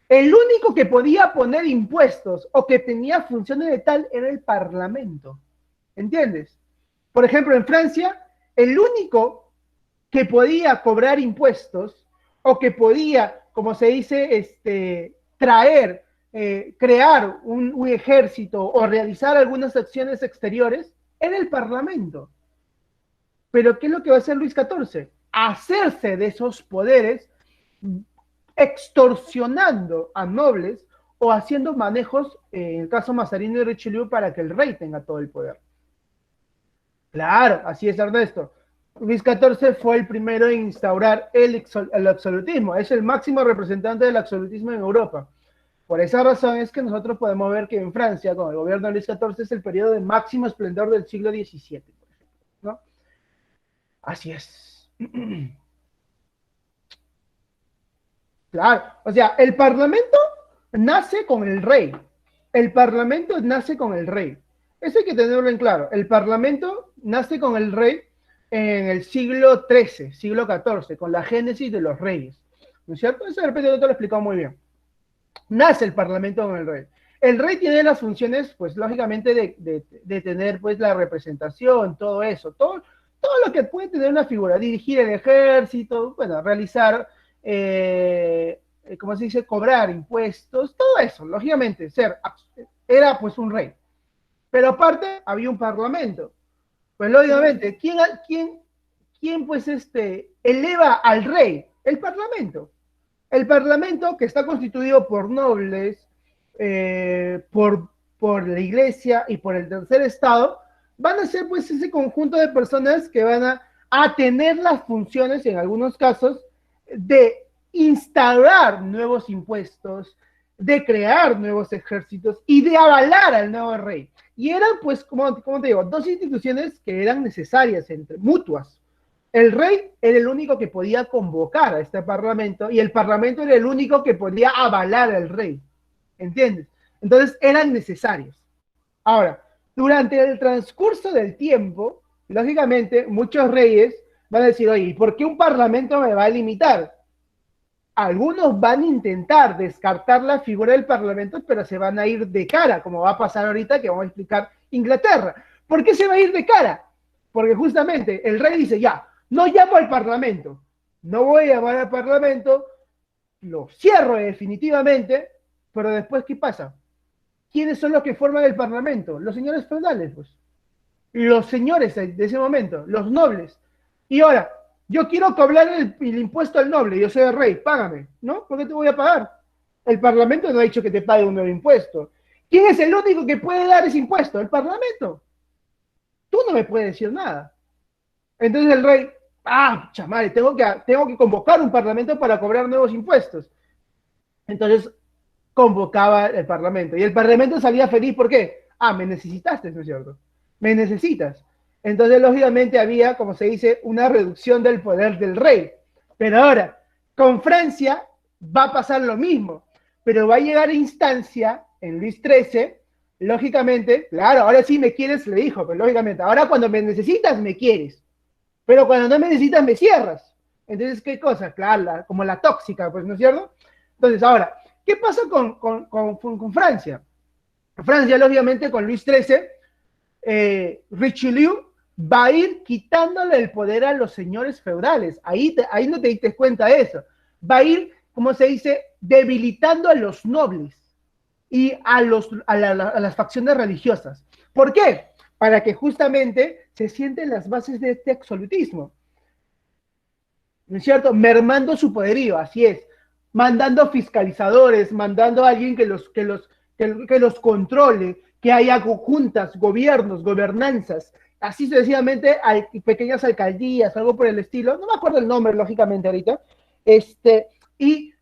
el único que podía poner impuestos o que tenía funciones de tal era el Parlamento. ¿Entiendes? Por ejemplo, en Francia, el único que podía cobrar impuestos o que podía, como se dice, traer, crear un ejército o realizar algunas acciones exteriores era el Parlamento. Pero ¿qué es lo que va a hacer Luis XIV? Hacerse de esos poderes extorsionando a nobles o haciendo manejos, en el caso Mazarini y Richelieu, para que el rey tenga todo el poder. Claro, así es, Ernesto. Luis XIV fue el primero en instaurar el absolutismo. Es el máximo representante del absolutismo en Europa. Por esa razón es que nosotros podemos ver que en Francia, con el gobierno de Luis XIV, es el periodo de máximo esplendor del siglo XVII, por ejemplo, ¿no? Así es. Claro, o sea, el Parlamento nace con el rey. El Parlamento nace con el rey. Eso hay que tenerlo en claro. El Parlamento nace con el rey en el siglo XIII, siglo XIV, con la génesis de los reyes. ¿No es cierto? Eso de repente no te lo he explicado muy bien. Nace el Parlamento con el rey. El rey tiene las funciones, pues lógicamente, de tener pues la representación, todo eso, todo lo que puede tener una figura, dirigir el ejército, bueno, realizar, ¿cómo se dice?, cobrar impuestos, todo eso, lógicamente, era pues un rey. Pero aparte había un parlamento. Pues lógicamente, ¿quién pues eleva al rey? El parlamento. El parlamento, que está constituido por nobles, por la iglesia y por el tercer estado, van a ser pues ese conjunto de personas que van a tener las funciones, en algunos casos, de instaurar nuevos impuestos, de crear nuevos ejércitos y de avalar al nuevo rey. Y eran, pues, como te digo, dos instituciones que eran necesarias, mutuas. El rey era el único que podía convocar a este parlamento y el parlamento era el único que podía avalar al rey. ¿Entiendes? Entonces eran necesarios. Ahora, durante el transcurso del tiempo, lógicamente, muchos reyes van a decir, oye, ¿por qué un parlamento me va a limitar? Algunos van a intentar descartar la figura del parlamento, pero se van a ir de cara, como va a pasar ahorita, que vamos a explicar Inglaterra. ¿Por qué se va a ir de cara? Porque justamente el rey dice, ya, no llamo al parlamento, no voy a llamar al parlamento, lo cierro definitivamente, pero después, ¿qué pasa? ¿Quiénes son los que forman el parlamento? Los señores feudales, pues. Los señores de ese momento, los nobles. Y ahora, yo quiero cobrar el impuesto al noble, yo soy el rey, págame, ¿no? ¿Por qué te voy a pagar? El parlamento no ha dicho que te pague un nuevo impuesto. ¿Quién es el único que puede dar ese impuesto? El parlamento. Tú no me puedes decir nada. Entonces el rey, chamare, tengo que convocar un parlamento para cobrar nuevos impuestos. Entonces convocaba el parlamento. Y el parlamento salía feliz, ¿por qué? Me necesitaste, ¿no es cierto? Me necesitas. Entonces, lógicamente, había, como se dice, una reducción del poder del rey. Pero ahora, con Francia va a pasar lo mismo. Pero va a llegar a instancia, en Luis XIII, lógicamente, claro, ahora sí me quieres, le dijo, pero lógicamente, ahora cuando me necesitas, me quieres. Pero cuando no me necesitas, me cierras. Entonces, ¿qué cosa? Claro, como la tóxica, pues, ¿no es cierto? Entonces, ahora, ¿qué pasa con Francia? Francia, lógicamente, con Luis XIII, Richelieu va a ir quitándole el poder a los señores feudales. Ahí no te diste cuenta de eso. Va a ir, como se dice, debilitando a los nobles y a las facciones religiosas. ¿Por qué? Para que justamente se sienten las bases de este absolutismo. ¿No es cierto? Mermando su poderío, así es. Mandando fiscalizadores, mandando a alguien que los controle, que haya juntas, gobiernos, gobernanzas, así sucesivamente, hay pequeñas alcaldías, algo por el estilo, no me acuerdo el nombre, lógicamente, ahorita, y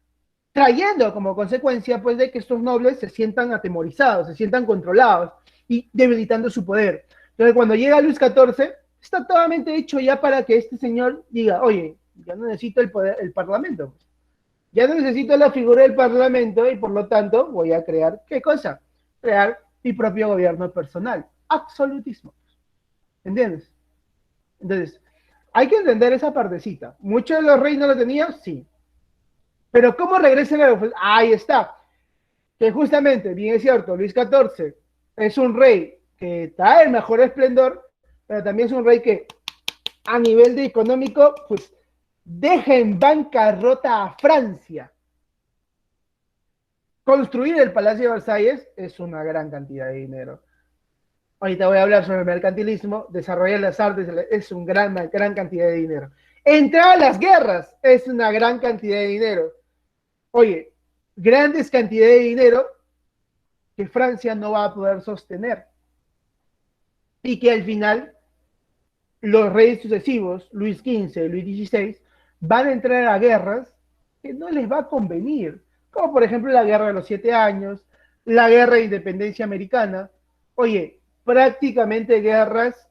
trayendo como consecuencia, pues, de que estos nobles se sientan atemorizados, se sientan controlados, y debilitando su poder. Entonces, cuando llega Luis XIV, está totalmente hecho ya para que este señor diga, oye, ya no necesito el poder, el parlamento. Ya no necesito la figura del parlamento y por lo tanto voy a crear, ¿qué cosa? Crear mi propio gobierno personal. Absolutismo. ¿Entiendes? Entonces, hay que entender esa partecita. ¿Muchos de los reyes no lo tenían? Sí. Pero ¿cómo regresan a la... Ahí está. Que justamente, bien es cierto, Luis XIV es un rey que trae el mejor esplendor, pero también es un rey que a nivel de económico, pues deja en bancarrota a Francia. Construir el Palacio de Versalles es una gran cantidad de dinero. Ahorita voy a hablar sobre el mercantilismo, desarrollar las artes es una gran cantidad de dinero. Entrar a las guerras es una gran cantidad de dinero. Oye, grandes cantidades de dinero que Francia no va a poder sostener. Y que al final los reyes sucesivos, Luis XV, Luis XVI, van a entrar a guerras que no les va a convenir, como por ejemplo la guerra de los 7 años, la guerra de independencia americana. Oye, prácticamente guerras,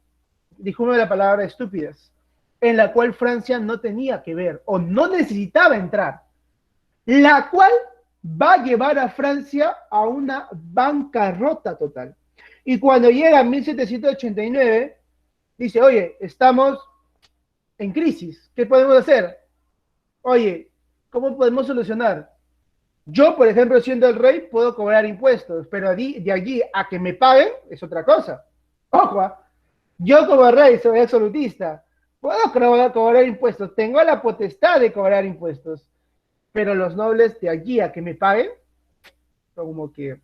dijo una de las palabras estúpidas, en la cual Francia no tenía que ver o no necesitaba entrar, la cual va a llevar a Francia a una bancarrota total. Y cuando llega 1789, dice, oye, estamos en crisis, ¿qué podemos hacer? Oye, ¿cómo podemos solucionar? Yo, por ejemplo, siendo el rey, puedo cobrar impuestos, pero de allí a que me paguen es otra cosa. Ojo, yo como rey soy absolutista, puedo cobrar impuestos, tengo la potestad de cobrar impuestos, pero los nobles de allí a que me paguen, como que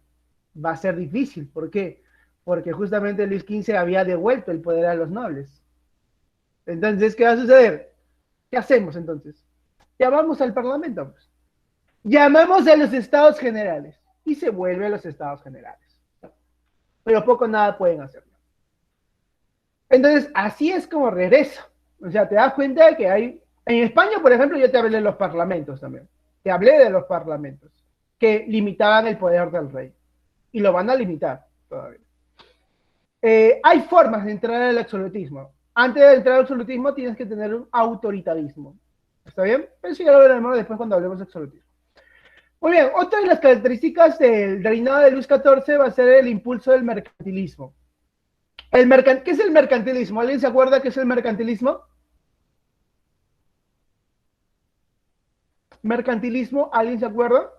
va a ser difícil. ¿Por qué? Porque justamente Luis XV había devuelto el poder a los nobles. Entonces, ¿qué va a suceder? ¿Qué hacemos entonces? Llamamos al Parlamento, pues. Llamamos a los estados generales y se vuelve a los estados generales. Pero poco nada pueden hacer. Entonces, así es como regresa. O sea, te das cuenta de que hay... En España, por ejemplo, yo te hablé de los parlamentos también. Te hablé de los parlamentos que limitaban el poder del rey. Y lo van a limitar todavía. Hay formas de entrar al absolutismo. Antes de entrar al absolutismo tienes que tener un autoritarismo. ¿Está bien? Eso ya lo veremos después cuando hablemos de absolutismo. Muy bien, otra de las características del reinado de Luis XIV va a ser el impulso del mercantilismo. ¿Qué es el mercantilismo? ¿Alguien se acuerda qué es el mercantilismo? ¿Mercantilismo? ¿Alguien se acuerda?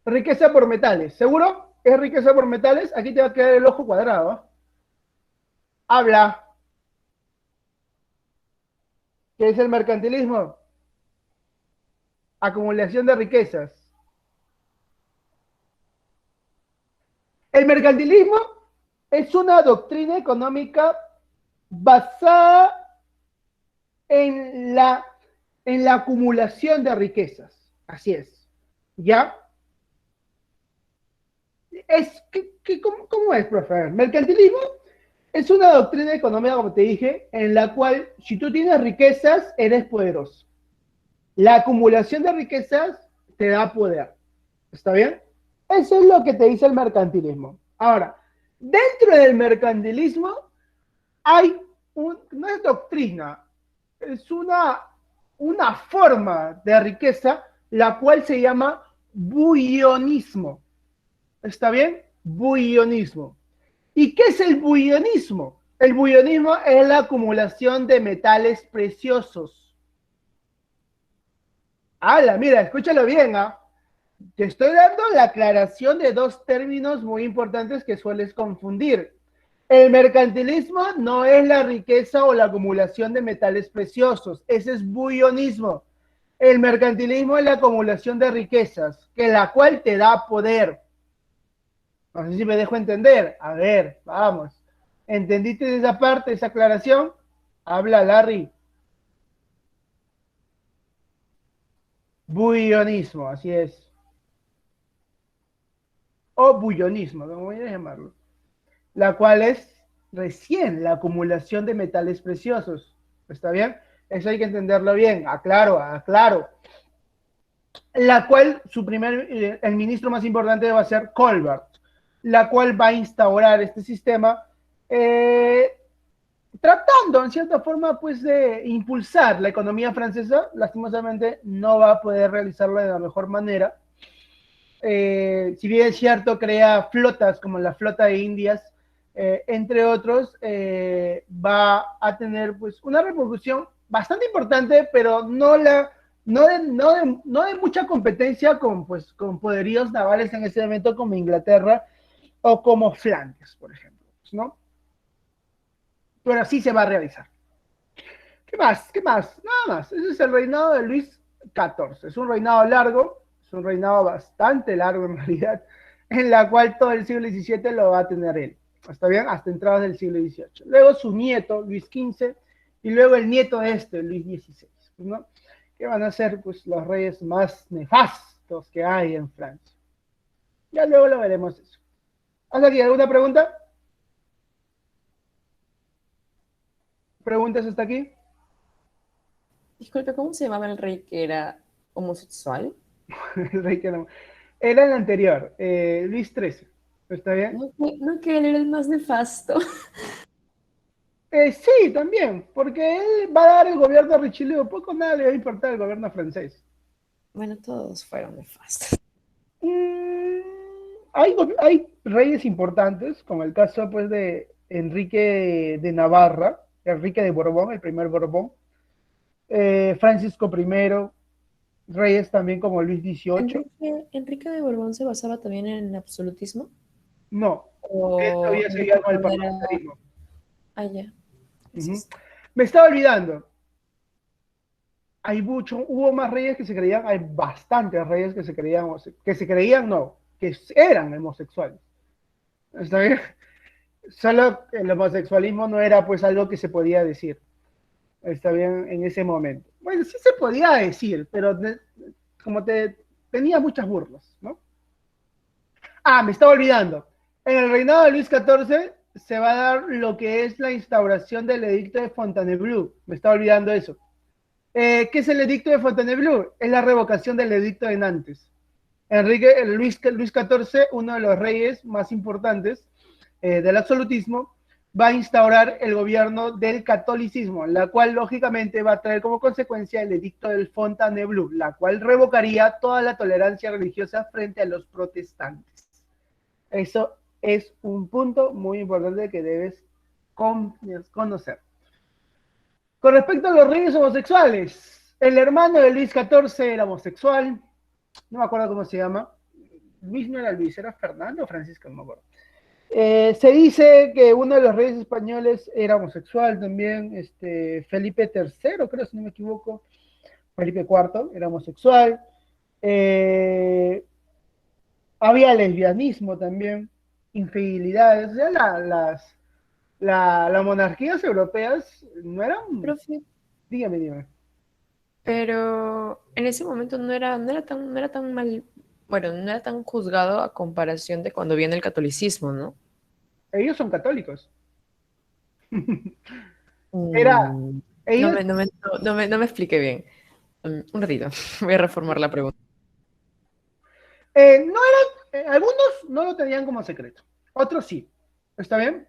Riqueza por metales. ¿Seguro? ¿Es riqueza por metales? Aquí te va a quedar el ojo cuadrado. ¿Eh? Habla. ¿Qué es el mercantilismo? Acumulación de riquezas. El mercantilismo es una doctrina económica basada en la acumulación de riquezas. Así es. ¿Ya? ¿Cómo es, profe? Mercantilismo es una doctrina económica, como te dije, en la cual si tú tienes riquezas, eres poderoso. La acumulación de riquezas te da poder. ¿Está bien? Eso es lo que te dice el mercantilismo. Ahora, dentro del mercantilismo hay no es doctrina, es una forma de riqueza, la cual se llama bullionismo. ¿Está bien? Bullionismo. ¿Y qué es el bullionismo? El bullionismo es la acumulación de metales preciosos. ¡Hala! Mira, escúchalo bien, ¿ah? Te estoy dando la aclaración de dos términos muy importantes que sueles confundir. El mercantilismo no es la riqueza o la acumulación de metales preciosos, ese es bullionismo. El mercantilismo es la acumulación de riquezas, que la cual te da poder. No sé si me dejo entender. A ver, vamos. ¿Entendiste esa parte, esa aclaración? Habla, Larry. Bullionismo, así es. O bullonismo, como voy a llamarlo. La cual es recién la acumulación de metales preciosos. ¿Está bien? Eso hay que entenderlo bien. Aclaro, aclaro. la cual el ministro más importante va a ser Colbert, la cual va a instaurar este sistema, eh, tratando en cierta forma pues de impulsar la economía francesa. Lastimosamente no va a poder realizarlo de la mejor manera. Si bien es cierto, crea flotas como la flota de Indias, entre otros, va a tener pues una repercusión bastante importante, pero no de mucha competencia pues, con poderíos navales en ese momento como Inglaterra o como Flandes, por ejemplo, ¿no? Pero así se va a realizar. ¿Qué más? ¿Qué más? Nada más. Ese es el reinado de Luis XIV. Es un reinado largo, es un reinado bastante largo en realidad, en la cual todo el siglo XVII lo va a tener él. ¿Está bien? Hasta entradas del siglo XVIII. Luego su nieto, Luis XV, y luego el nieto de este, Luis XVI, ¿no? Que van a ser pues, los reyes más nefastos que hay en Francia. Ya luego lo veremos eso. ¿Hasta aquí alguna pregunta? ¿Preguntas hasta aquí? Disculpe, ¿cómo se llamaba el rey que era homosexual? El rey que no. Era el anterior, Luis XIII. ¿Está bien? No que él era el más nefasto. Sí, también, porque él va a dar el gobierno a Richelieu, poco o nada le va a importar el gobierno francés. Bueno, todos fueron nefastos. Mm, hay reyes importantes, como el caso pues de Enrique de Navarra, Enrique de Borbón, el primer Borbón, Francisco I, reyes también como Luis XVIII. Enrique de Borbón se basaba también en absolutismo. No, él O todavía Enrique seguía con el I era. parlamentarismo. Ah, ya. Ujú. Entonces, Me estaba olvidando, hubo más reyes que se creían, hay bastantes reyes que se creían, no, que eran homosexuales. ¿Está bien? Solo el homosexualismo no era pues algo que se podía decir. Está bien en ese momento. Bueno, sí se podía decir, pero como tenía muchas burlas, ¿no? Ah, me estaba olvidando. En el reinado de Luis XIV se va a dar lo que es la instauración del edicto de Fontainebleau. Me estaba olvidando eso. ¿Qué es el edicto de Fontainebleau? Es la revocación del edicto de Nantes. Luis XIV, uno de los reyes más importantes del absolutismo, va a instaurar el gobierno del catolicismo, la cual lógicamente va a traer como consecuencia el edicto del Fontainebleau, la cual revocaría toda la tolerancia religiosa frente a los protestantes. Eso es un punto muy importante que debes conocer. Con respecto a los reyes homosexuales, el hermano de Luis XIV era homosexual, no me acuerdo cómo se llama. Luis no era Luis, era Fernando o Francisco, no me acuerdo. Se dice que uno de los reyes españoles era homosexual también, Felipe III, creo, si no me equivoco, Felipe IV era homosexual. Había lesbianismo también, infidelidades, o sea, las monarquías europeas no eran, profe, dígame. pero en ese momento no era tan mal, bueno, no era tan juzgado a comparación de cuando viene el catolicismo, ¿no? Ellos son católicos. Era, Mm, ellos no me expliqué bien. Un ratito, voy a reformar la pregunta. no eran, algunos no lo tenían como secreto, otros sí. ¿Está bien?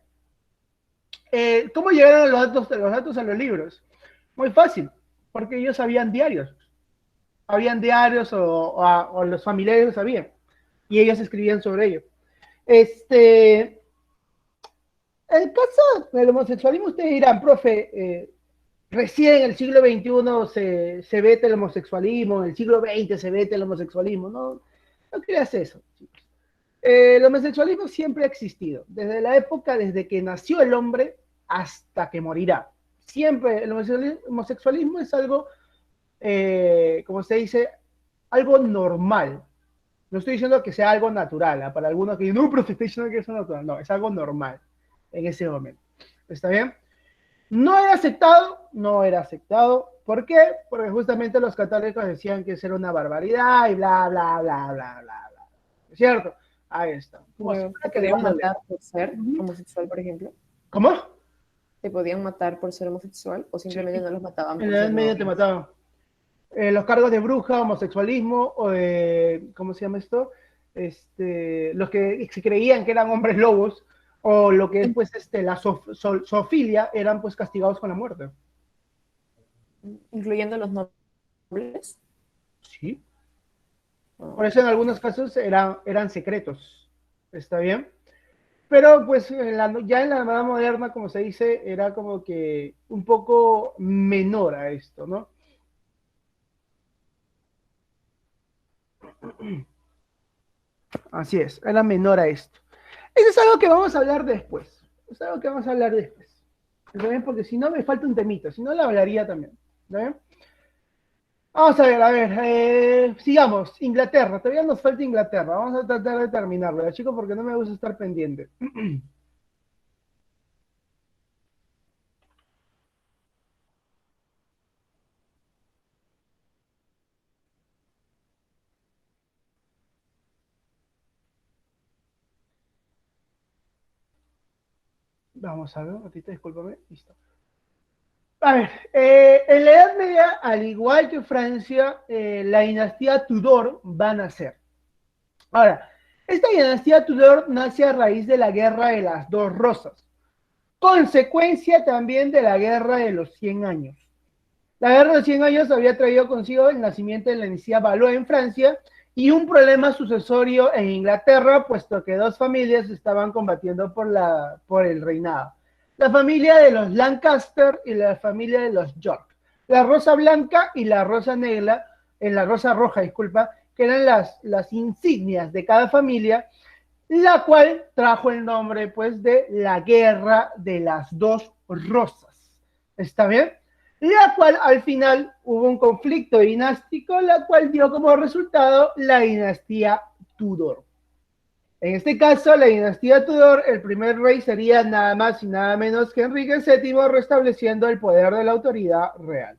¿Cómo llegaron los datos a los libros? Muy fácil, porque ellos sabían diarios. Habían diarios o los familiares lo sabían. Y ellos escribían sobre ello. El caso del homosexualismo, ustedes dirán, profe, recién en el siglo XXI se vete el homosexualismo, en el siglo XX se vete el homosexualismo. No, no creas eso. El homosexualismo siempre ha existido, desde la época, desde que nació el hombre hasta que morirá. Siempre el homosexualismo es algo, como se dice, algo normal. No estoy diciendo que sea algo natural, ¿eh? Para algunos que no, pero te estoy diciendo que es natural. No, es algo normal en ese momento. ¿Está bien? No era aceptado, no era aceptado. ¿Por qué? Porque justamente los católicos decían que eso era una barbaridad y bla, bla, bla, bla, bla, bla. ¿Es cierto? Ahí está. Como si Pero, fuera ¿te que le podían van a leer. matar por ser homosexual, por ejemplo? ¿Cómo? ¿Te podían matar por ser homosexual o Sí, simplemente no los mataban en por la Edad ser Media te novios? mataban. los cargos de bruja, homosexualismo, o ¿cómo se llama esto? Los que se creían que eran hombres lobos, o lo que es pues la zoofilia, eran pues castigados con la muerte. incluyendo los nobles. Sí. Por Oh. eso en algunos casos eran secretos. ¿Está bien? Pero pues ya en la Edad Moderna, como se dice, era como que un poco menor a esto, ¿no? Así es, era menor a esto. Eso es algo que vamos a hablar después. Es algo que vamos a hablar después. ¿Está bien? Porque si no me falta un temito, si no la hablaría también. ¿Está bien? Vamos a ver, sigamos. Inglaterra, todavía nos falta Inglaterra. Vamos a tratar de terminarlo, chicos, porque no me gusta estar pendiente. Vamos a ver, un ratito, discúlpame. Listo. A ver, en la Edad Media, al igual que Francia, la dinastía Tudor va a nacer. Ahora, esta dinastía Tudor nace a raíz de la Guerra de las Dos Rosas, consecuencia también de la Guerra de los 100 Años. La Guerra de los 100 Años había traído consigo el nacimiento de la dinastía Valois en Francia y un problema sucesorio en Inglaterra, puesto que dos familias estaban combatiendo por el reinado. La familia de los Lancaster y la familia de los York. La rosa blanca y la rosa negra, la rosa roja, disculpa, que eran las insignias de cada familia, la cual trajo el nombre pues de la Guerra de las Dos Rosas. ¿Está bien? La cual al final hubo un conflicto dinástico, la cual dio como resultado la dinastía Tudor. En este caso, la dinastía Tudor, el primer rey sería nada más y nada menos que Enrique VII, restableciendo el poder de la autoridad real.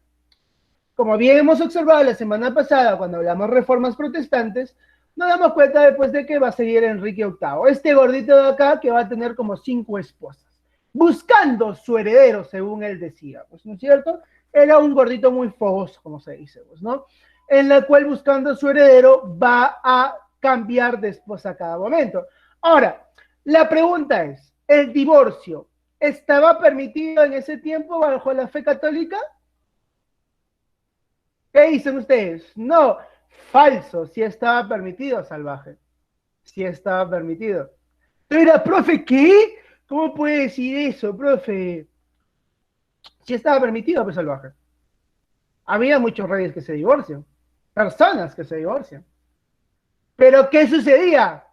Como bien hemos observado la semana pasada cuando hablamos de reformas protestantes, nos damos cuenta después de que va a seguir Enrique VIII, este gordito de acá que va a tener como 5 esposas, buscando su heredero, según él decía, pues, ¿no es cierto? Era un gordito muy fogoso, como se dice, pues, ¿no? En la cual buscando su heredero va a cambiar de esposa a cada momento. Ahora, la pregunta es, ¿el divorcio estaba permitido en ese tiempo bajo la fe católica? ¿Qué dicen ustedes? No, falso, sí estaba permitido, salvaje. Sí estaba permitido. Pero era, profe, ¿qué? ¿Cómo puede decir eso, profe? Sí estaba permitido, pues salvaje. Había muchos reyes que se divorcian, personas que se divorcian. Pero ¿qué sucedía?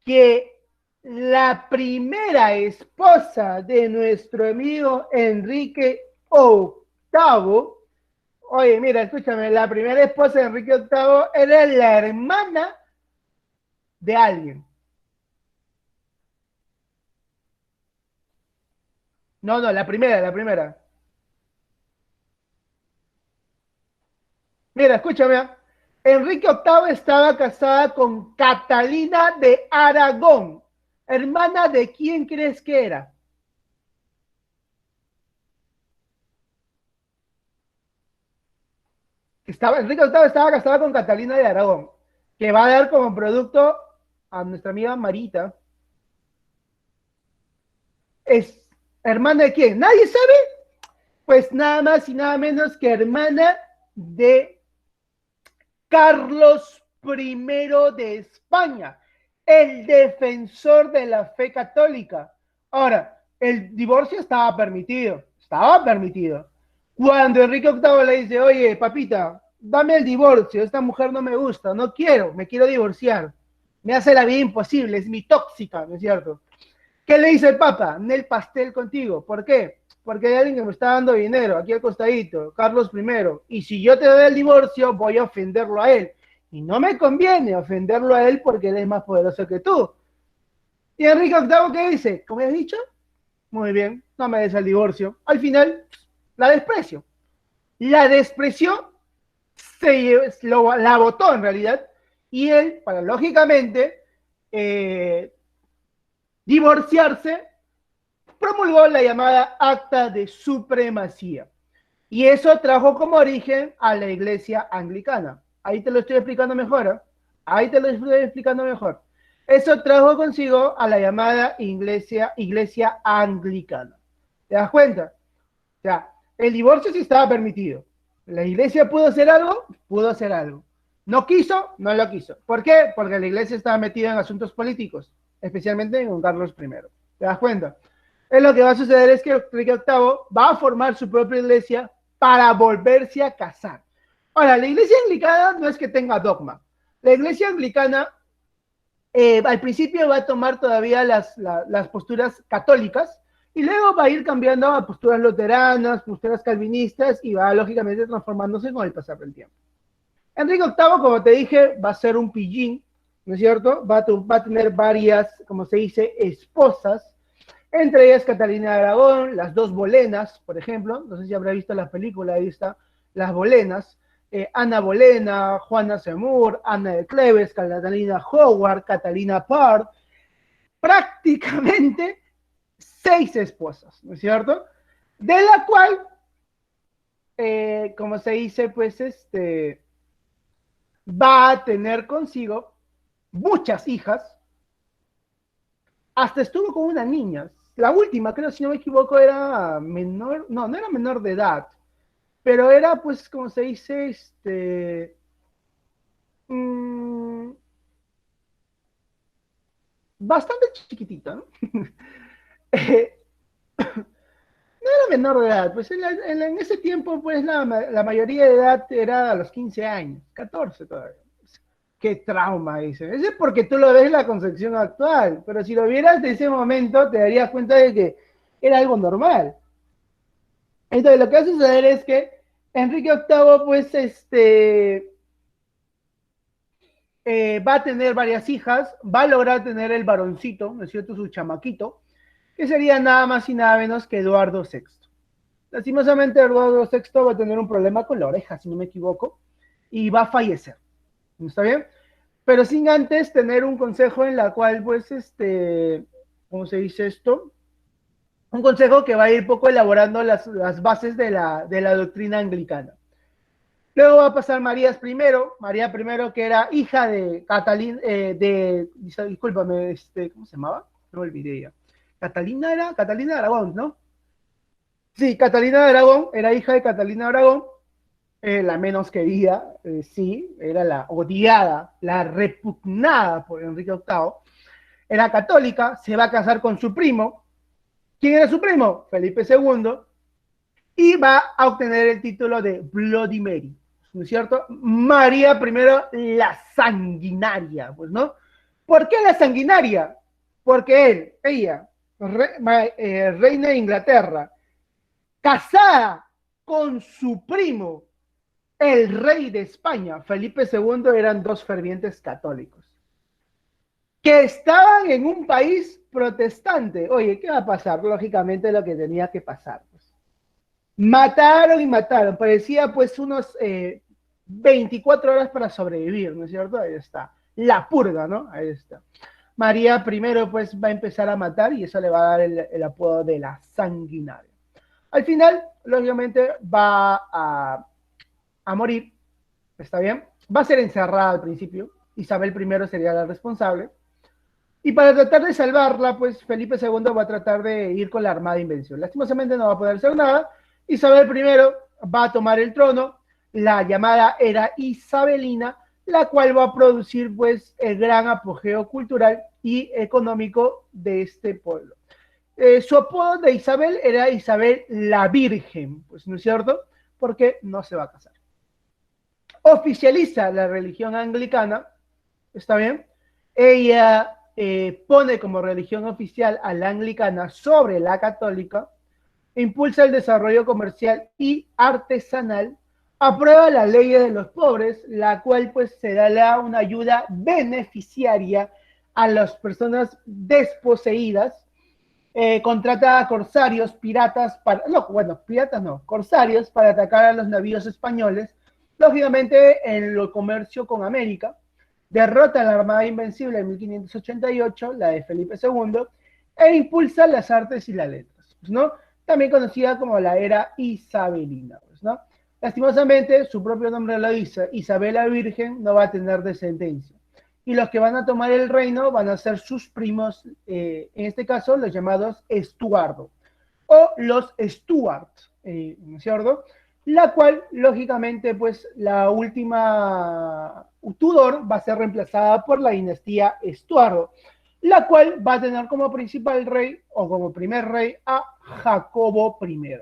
Que la primera esposa de nuestro amigo Enrique VIII, oye, mira, escúchame, la primera esposa de Enrique VIII era la hermana de alguien. No, no, la primera, la primera. Mira, escúchame. Enrique VIII estaba casada con Catalina de Aragón. ¿Hermana de quién crees que era? Enrique VIII estaba casada con Catalina de Aragón, que va a dar como producto a nuestra amiga Marita. ¿Es hermana de quién? ¿Nadie sabe? Pues nada más y nada menos que hermana de Carlos I de España, el defensor de la fe católica. Ahora, el divorcio estaba permitido, estaba permitido. Cuando Enrique VIII le dice, oye, papita, dame el divorcio, esta mujer no me gusta, no quiero, me quiero divorciar, me hace la vida imposible, es mi tóxica, ¿no es cierto? ¿Qué le dice el Papa? Nel pastel contigo. ¿Por qué? Porque hay alguien que me está dando dinero, aquí al costadito, Carlos I. Y si yo te doy el divorcio, voy a ofenderlo a él. Y no me conviene ofenderlo a él porque él es más poderoso que tú. ¿Y Enrique VIII qué dice? ¿Cómo has dicho? Muy bien, no me des el divorcio. Al final, la desprecio. La despreció, la votó en realidad, y él, para lógicamente, divorciarse, promulgó la llamada Acta de Supremacía. Y eso trajo como origen a la iglesia anglicana. Ahí te lo estoy explicando mejor, ¿eh? Ahí te lo estoy explicando mejor. Eso trajo consigo a la llamada iglesia anglicana. ¿Te das cuenta? O sea, el divorcio sí estaba permitido. La iglesia pudo hacer algo, pudo hacer algo. No quiso, no lo quiso. ¿Por qué? Porque la iglesia estaba metida en asuntos políticos, especialmente en Carlos I. ¿Te das cuenta? Lo que va a suceder es que Enrique VIII va a formar su propia iglesia para volverse a casar. Ahora, la iglesia anglicana no es que tenga dogma. La iglesia anglicana al principio va a tomar todavía las posturas católicas y luego va a ir cambiando a posturas luteranas, posturas calvinistas y va lógicamente transformándose con el pasar del tiempo. Enrique VIII, como te dije, va a ser un pillín, ¿no es cierto? Va a tener varias, como se dice, esposas, entre ellas Catalina de Aragón, las dos Bolenas, por ejemplo, no sé si habrá visto la película, ahí está, las Bolenas, Ana Bolena, Juana Semur, Ana de Cleves, Catalina Howard, Catalina Parr, prácticamente 6 esposas, ¿no es cierto? De la cual, como se dice, pues va a tener consigo muchas hijas, hasta estuvo con una niña. La última, creo, si no me equivoco, era menor, no era menor de edad, pero era, pues, como se dice, bastante chiquitita, ¿no? No era menor de edad, pues en ese tiempo, pues, la mayoría de edad era a los 15 años, 14 todavía. Qué trauma, dice. Ese es porque tú lo ves en la concepción actual, pero si lo vieras de ese momento, te darías cuenta de que era algo normal. Entonces, lo que va a suceder es que Enrique VIII, pues, va a tener varias hijas, va a lograr tener el varoncito, ¿no es cierto?, su chamaquito, que sería nada más y nada menos que Eduardo VI. Lastimosamente, Eduardo VI va a tener un problema con la oreja, si no me equivoco, y va a fallecer. ¿Está bien? Pero sin antes tener un consejo en la cual, pues, ¿cómo se dice esto? Un consejo que va a ir poco elaborando las bases de la doctrina anglicana. Luego va a pasar María I, que era hija de Catalina, discúlpame, ¿cómo se llamaba? No me olvidé ya. Catalina de Aragón, ¿no? Sí, Catalina de Aragón, era hija de Catalina de Aragón, la menos querida, sí, era la odiada, la repugnada por Enrique VIII, era católica, se va a casar con su primo. ¿Quién era su primo? Felipe II, y va a obtener el título de Bloody Mary, ¿no es cierto? María I, la sanguinaria, pues, ¿no? ¿Por qué la sanguinaria? Porque ella, reina de Inglaterra, casada con su primo, el rey de España, Felipe II, eran dos fervientes católicos, que estaban en un país protestante. Oye, ¿qué va a pasar? Lógicamente lo que tenía que pasar. Pues. Mataron y mataron. Parecía pues unos 24 horas para sobrevivir, ¿no es cierto? Ahí está. La purga, ¿no? Ahí está. María primero pues va a empezar a matar y eso le va a dar el apodo de la sanguinaria. Al final, lógicamente, va a morir, ¿está bien? Va a ser encerrada al principio, Isabel I sería la responsable, y para tratar de salvarla, pues Felipe II va a tratar de ir con la Armada de Invención. Lastimosamente no va a poder hacer nada, Isabel I va a tomar el trono, la llamada era isabelina, la cual va a producir pues el gran apogeo cultural y económico de este pueblo. Su apodo de Isabel era Isabel la Virgen, pues no es cierto, porque no se va a casar. Oficializa la religión anglicana, ¿está bien? Ella pone como religión oficial a la anglicana sobre la católica, impulsa el desarrollo comercial y artesanal, aprueba la ley de los pobres, la cual pues se da una ayuda beneficiaria a las personas desposeídas, contrata a corsarios, piratas, corsarios para atacar a los navíos españoles, lógicamente en el comercio con América, derrota a la Armada Invencible en 1588, la de Felipe II, e impulsa las artes y las letras, ¿no? También conocida como la era isabelina, ¿no? Lastimosamente, su propio nombre lo dice, Isabel la Virgen no va a tener descendencia. Y los que van a tomar el reino van a ser sus primos, en este caso los llamados Estuardo, o los Stuart, ¿no es cierto? La cual, lógicamente, pues la última Tudor va a ser reemplazada por la dinastía Estuardo, la cual va a tener como principal rey o como primer rey a Jacobo I,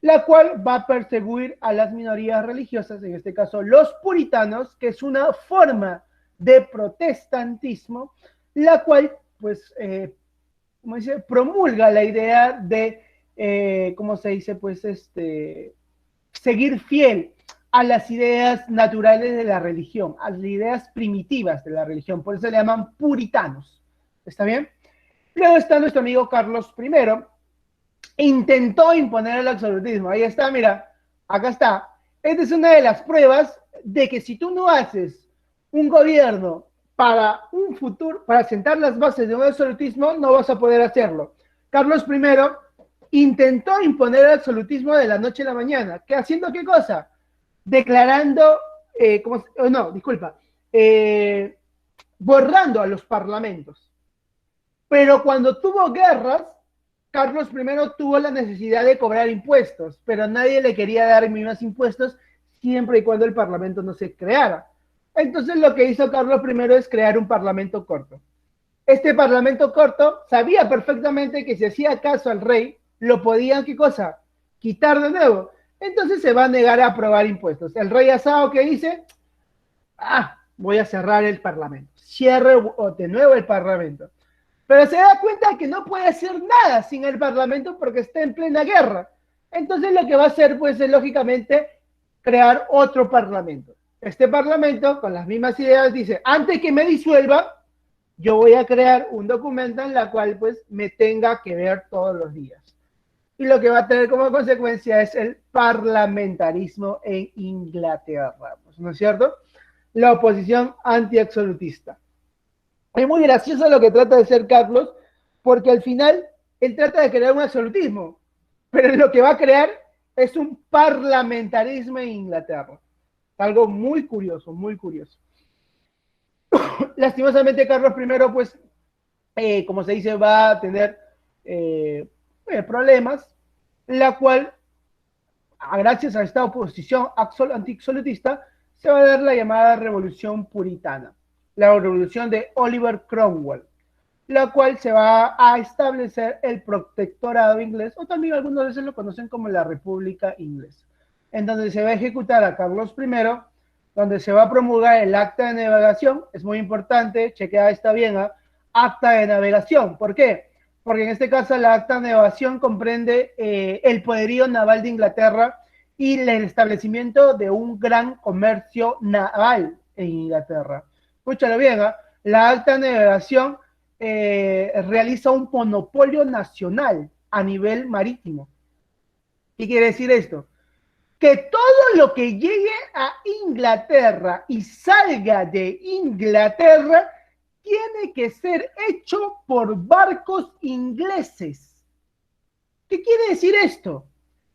la cual va a perseguir a las minorías religiosas, en este caso los puritanos, que es una forma de protestantismo, la cual, pues, como dice, promulga la idea de, ¿cómo se dice? Pues, seguir fiel a las ideas naturales de la religión, a las ideas primitivas de la religión, por eso le llaman puritanos, ¿está bien? Luego está nuestro amigo Carlos I, intentó imponer el absolutismo. Ahí está, mira, acá está. Esta es una de las pruebas de que si tú no haces un gobierno para un futuro, para sentar las bases de un absolutismo, no vas a poder hacerlo. Carlos I intentó imponer el absolutismo de la noche a la mañana. ¿Haciendo qué cosa? Declarando, no, disculpa, borrando a los parlamentos. Pero cuando tuvo guerras, Carlos I tuvo la necesidad de cobrar impuestos, pero nadie le quería dar más impuestos siempre y cuando el parlamento no se creara. Entonces lo que hizo Carlos I es crear un parlamento corto. Este parlamento corto sabía perfectamente que si hacía caso al rey, lo podían, ¿qué cosa? Quitar de nuevo. Entonces se va a negar a aprobar impuestos. El rey Asao, ¿qué dice? Voy a cerrar el parlamento. Cierre de nuevo el parlamento. Pero se da cuenta que no puede hacer nada sin el parlamento porque está en plena guerra. Entonces lo que va a hacer, pues, es lógicamente crear otro parlamento. Este parlamento, con las mismas ideas, dice, antes que me disuelva, yo voy a crear un documento en la cual, pues, me tenga que ver todos los días. Y lo que va a tener como consecuencia es el parlamentarismo en Inglaterra, pues, ¿no es cierto? La oposición antiabsolutista. Es muy gracioso lo que trata de hacer Carlos, porque al final él trata de crear un absolutismo, pero lo que va a crear es un parlamentarismo en Inglaterra. Algo muy curioso, muy curioso. Lastimosamente Carlos I, pues, como se dice, va a tener problemas, la cual, gracias a esta oposición anti-absolutista, se va a dar la llamada Revolución Puritana, la revolución de Oliver Cromwell, la cual se va a establecer el protectorado inglés, o también algunos veces lo conocen como la República Inglesa, en donde se va a ejecutar a Carlos I, donde se va a promulgar el acta de navegación. Es muy importante, chequea esta bien, acta de navegación. ¿Por qué? Porque en este caso la acta de navegación comprende el poderío naval de Inglaterra y el establecimiento de un gran comercio naval en Inglaterra. Escúchalo bien, la acta de navegación realiza un monopolio nacional a nivel marítimo. ¿Qué quiere decir esto? Que todo lo que llegue a Inglaterra y salga de Inglaterra tiene que ser hecho por barcos ingleses. ¿Qué quiere decir esto?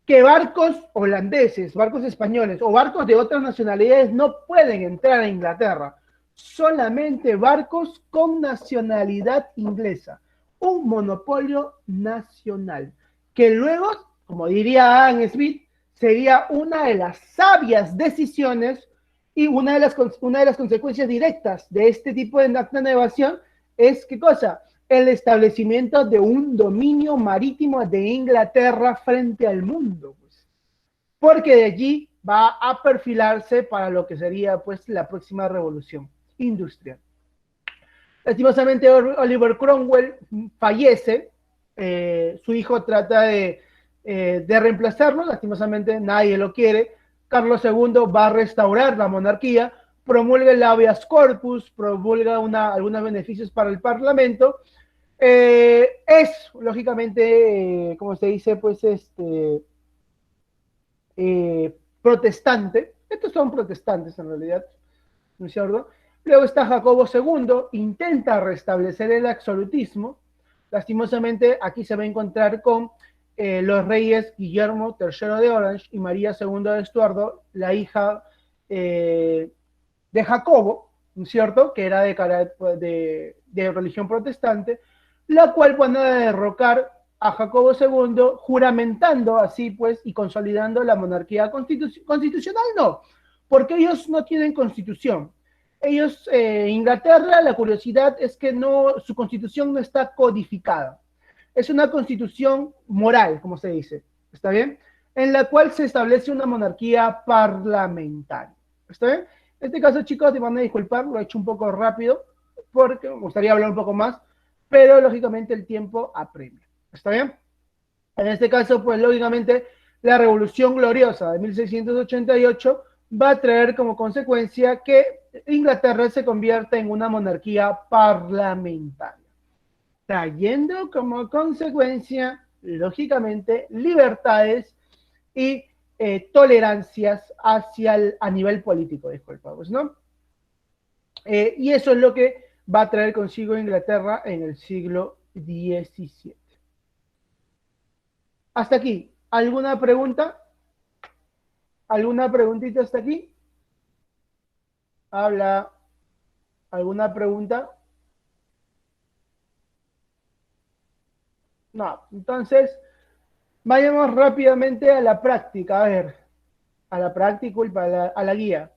Que barcos holandeses, barcos españoles o barcos de otras nacionalidades no pueden entrar a Inglaterra. Solamente barcos con nacionalidad inglesa. Un monopolio nacional. Que luego, como diría Adam Smith, sería una de las sabias decisiones y una de las consecuencias directas de este tipo de acta de navegación es, ¿qué cosa? El establecimiento de un dominio marítimo de Inglaterra frente al mundo, pues. Porque de allí va a perfilarse para lo que sería, pues, la próxima revolución industrial. Lastimosamente Oliver Cromwell fallece, su hijo trata de reemplazarlo, lastimosamente nadie lo quiere. Carlos II va a restaurar la monarquía, promulga el habeas corpus, promulga algunos beneficios para el parlamento. Es, lógicamente, como se dice, pues, protestante. Estos son protestantes en realidad, ¿no es cierto? Luego está Jacobo II, intenta restablecer el absolutismo. Lastimosamente, aquí se va a encontrar con los reyes Guillermo III de Orange y María II de Estuardo, la hija de Jacobo, ¿no es cierto?, que era de religión protestante, la cual van a derrocar a Jacobo II, juramentando así pues y consolidando la monarquía constitucional, no, porque ellos no tienen constitución. Ellos, Inglaterra, la curiosidad es que no, su constitución no está codificada. Es una constitución moral, como se dice, ¿está bien? En la cual se establece una monarquía parlamentaria, ¿está bien? En este caso, chicos, te van a disculpar, lo he hecho un poco rápido, porque me gustaría hablar un poco más, pero lógicamente el tiempo apremia, ¿está bien? En este caso, pues lógicamente, la Revolución Gloriosa de 1688 va a traer como consecuencia que Inglaterra se convierta en una monarquía parlamentaria, trayendo como consecuencia, lógicamente, libertades y tolerancias a nivel político, disculpa, pues, ¿no? Y eso es lo que va a traer consigo Inglaterra en el siglo XVII. Hasta aquí, ¿alguna pregunta? ¿Alguna preguntita hasta aquí? Habla, ¿alguna pregunta? No, entonces vayamos rápidamente a la práctica, a ver, a la práctica y a la guía.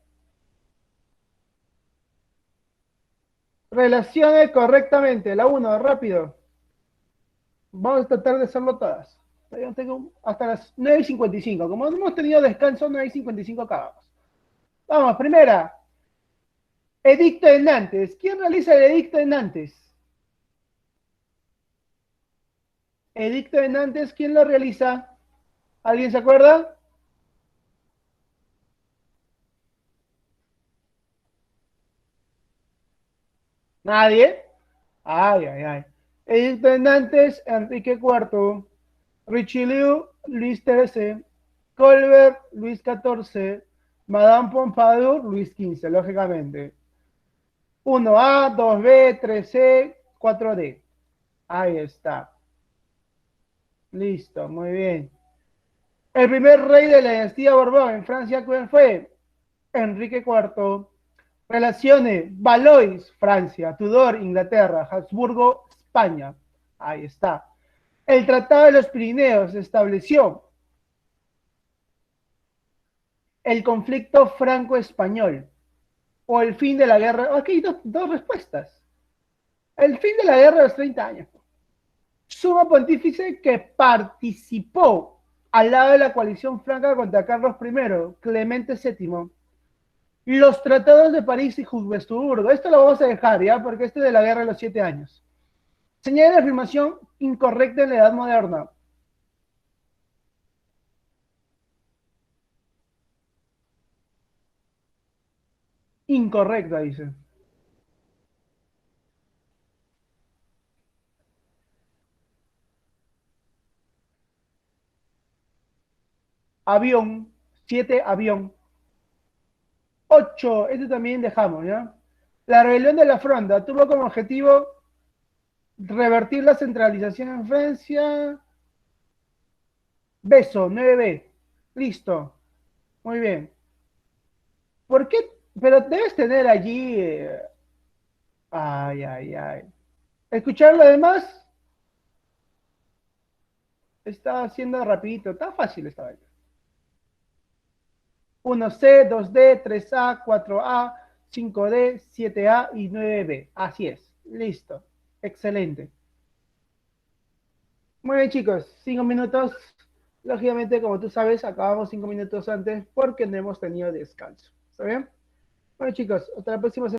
Relacione correctamente, la 1, rápido. Vamos a tratar de hacerlo todas. Yo tengo hasta las 9:55. Como no hemos tenido descanso, 9:55 acabamos. Vamos, primera. Edicto de Nantes. ¿Quién realiza el edicto de Nantes? Edicto de Nantes, ¿quién lo realiza? ¿Alguien se acuerda? ¿Nadie? Ay, ay, ay. Edicto de Nantes, Enrique IV. Richelieu, Luis XIII. Colbert, Luis XIV. Madame Pompadour, Luis XV, lógicamente. 1A, 2B, 3C, 4D. Ahí está. Listo, muy bien. El primer rey de la dinastía Borbón en Francia, ¿quién fue? Enrique IV. Relaciones, Valois, Francia, Tudor, Inglaterra, Habsburgo, España. Ahí está. El Tratado de los Pirineos estableció el conflicto franco-español o el fin de la guerra. Aquí hay dos respuestas. El fin de la guerra de los 30 años. Sumo pontífice que participó al lado de la coalición franca contra Carlos I, Clemente VII. Los tratados de París y Jugvestuburgo. Esto lo vamos a dejar, ¿ya? Porque este es de la guerra de los 7 años. Señal de afirmación incorrecta en la Edad Moderna. Incorrecta, dice. Avión. 7, avión. 8, este también dejamos, ¿ya? La rebelión de la Fronda tuvo como objetivo revertir la centralización en Francia. Beso, 9B. Listo. Muy bien. ¿Por qué? Pero debes tener allí. Ay, ay, ay. Escuchar lo demás está haciendo rapidito. Está fácil esta vez. 1C, 2D, 3A, 4A, 5D, 7A y 9B. Así es. Listo. Excelente. Muy bien, chicos. 5 minutos. Lógicamente, como tú sabes, acabamos 5 minutos antes porque no hemos tenido descanso. ¿Está bien? Bueno, chicos, hasta la próxima semana.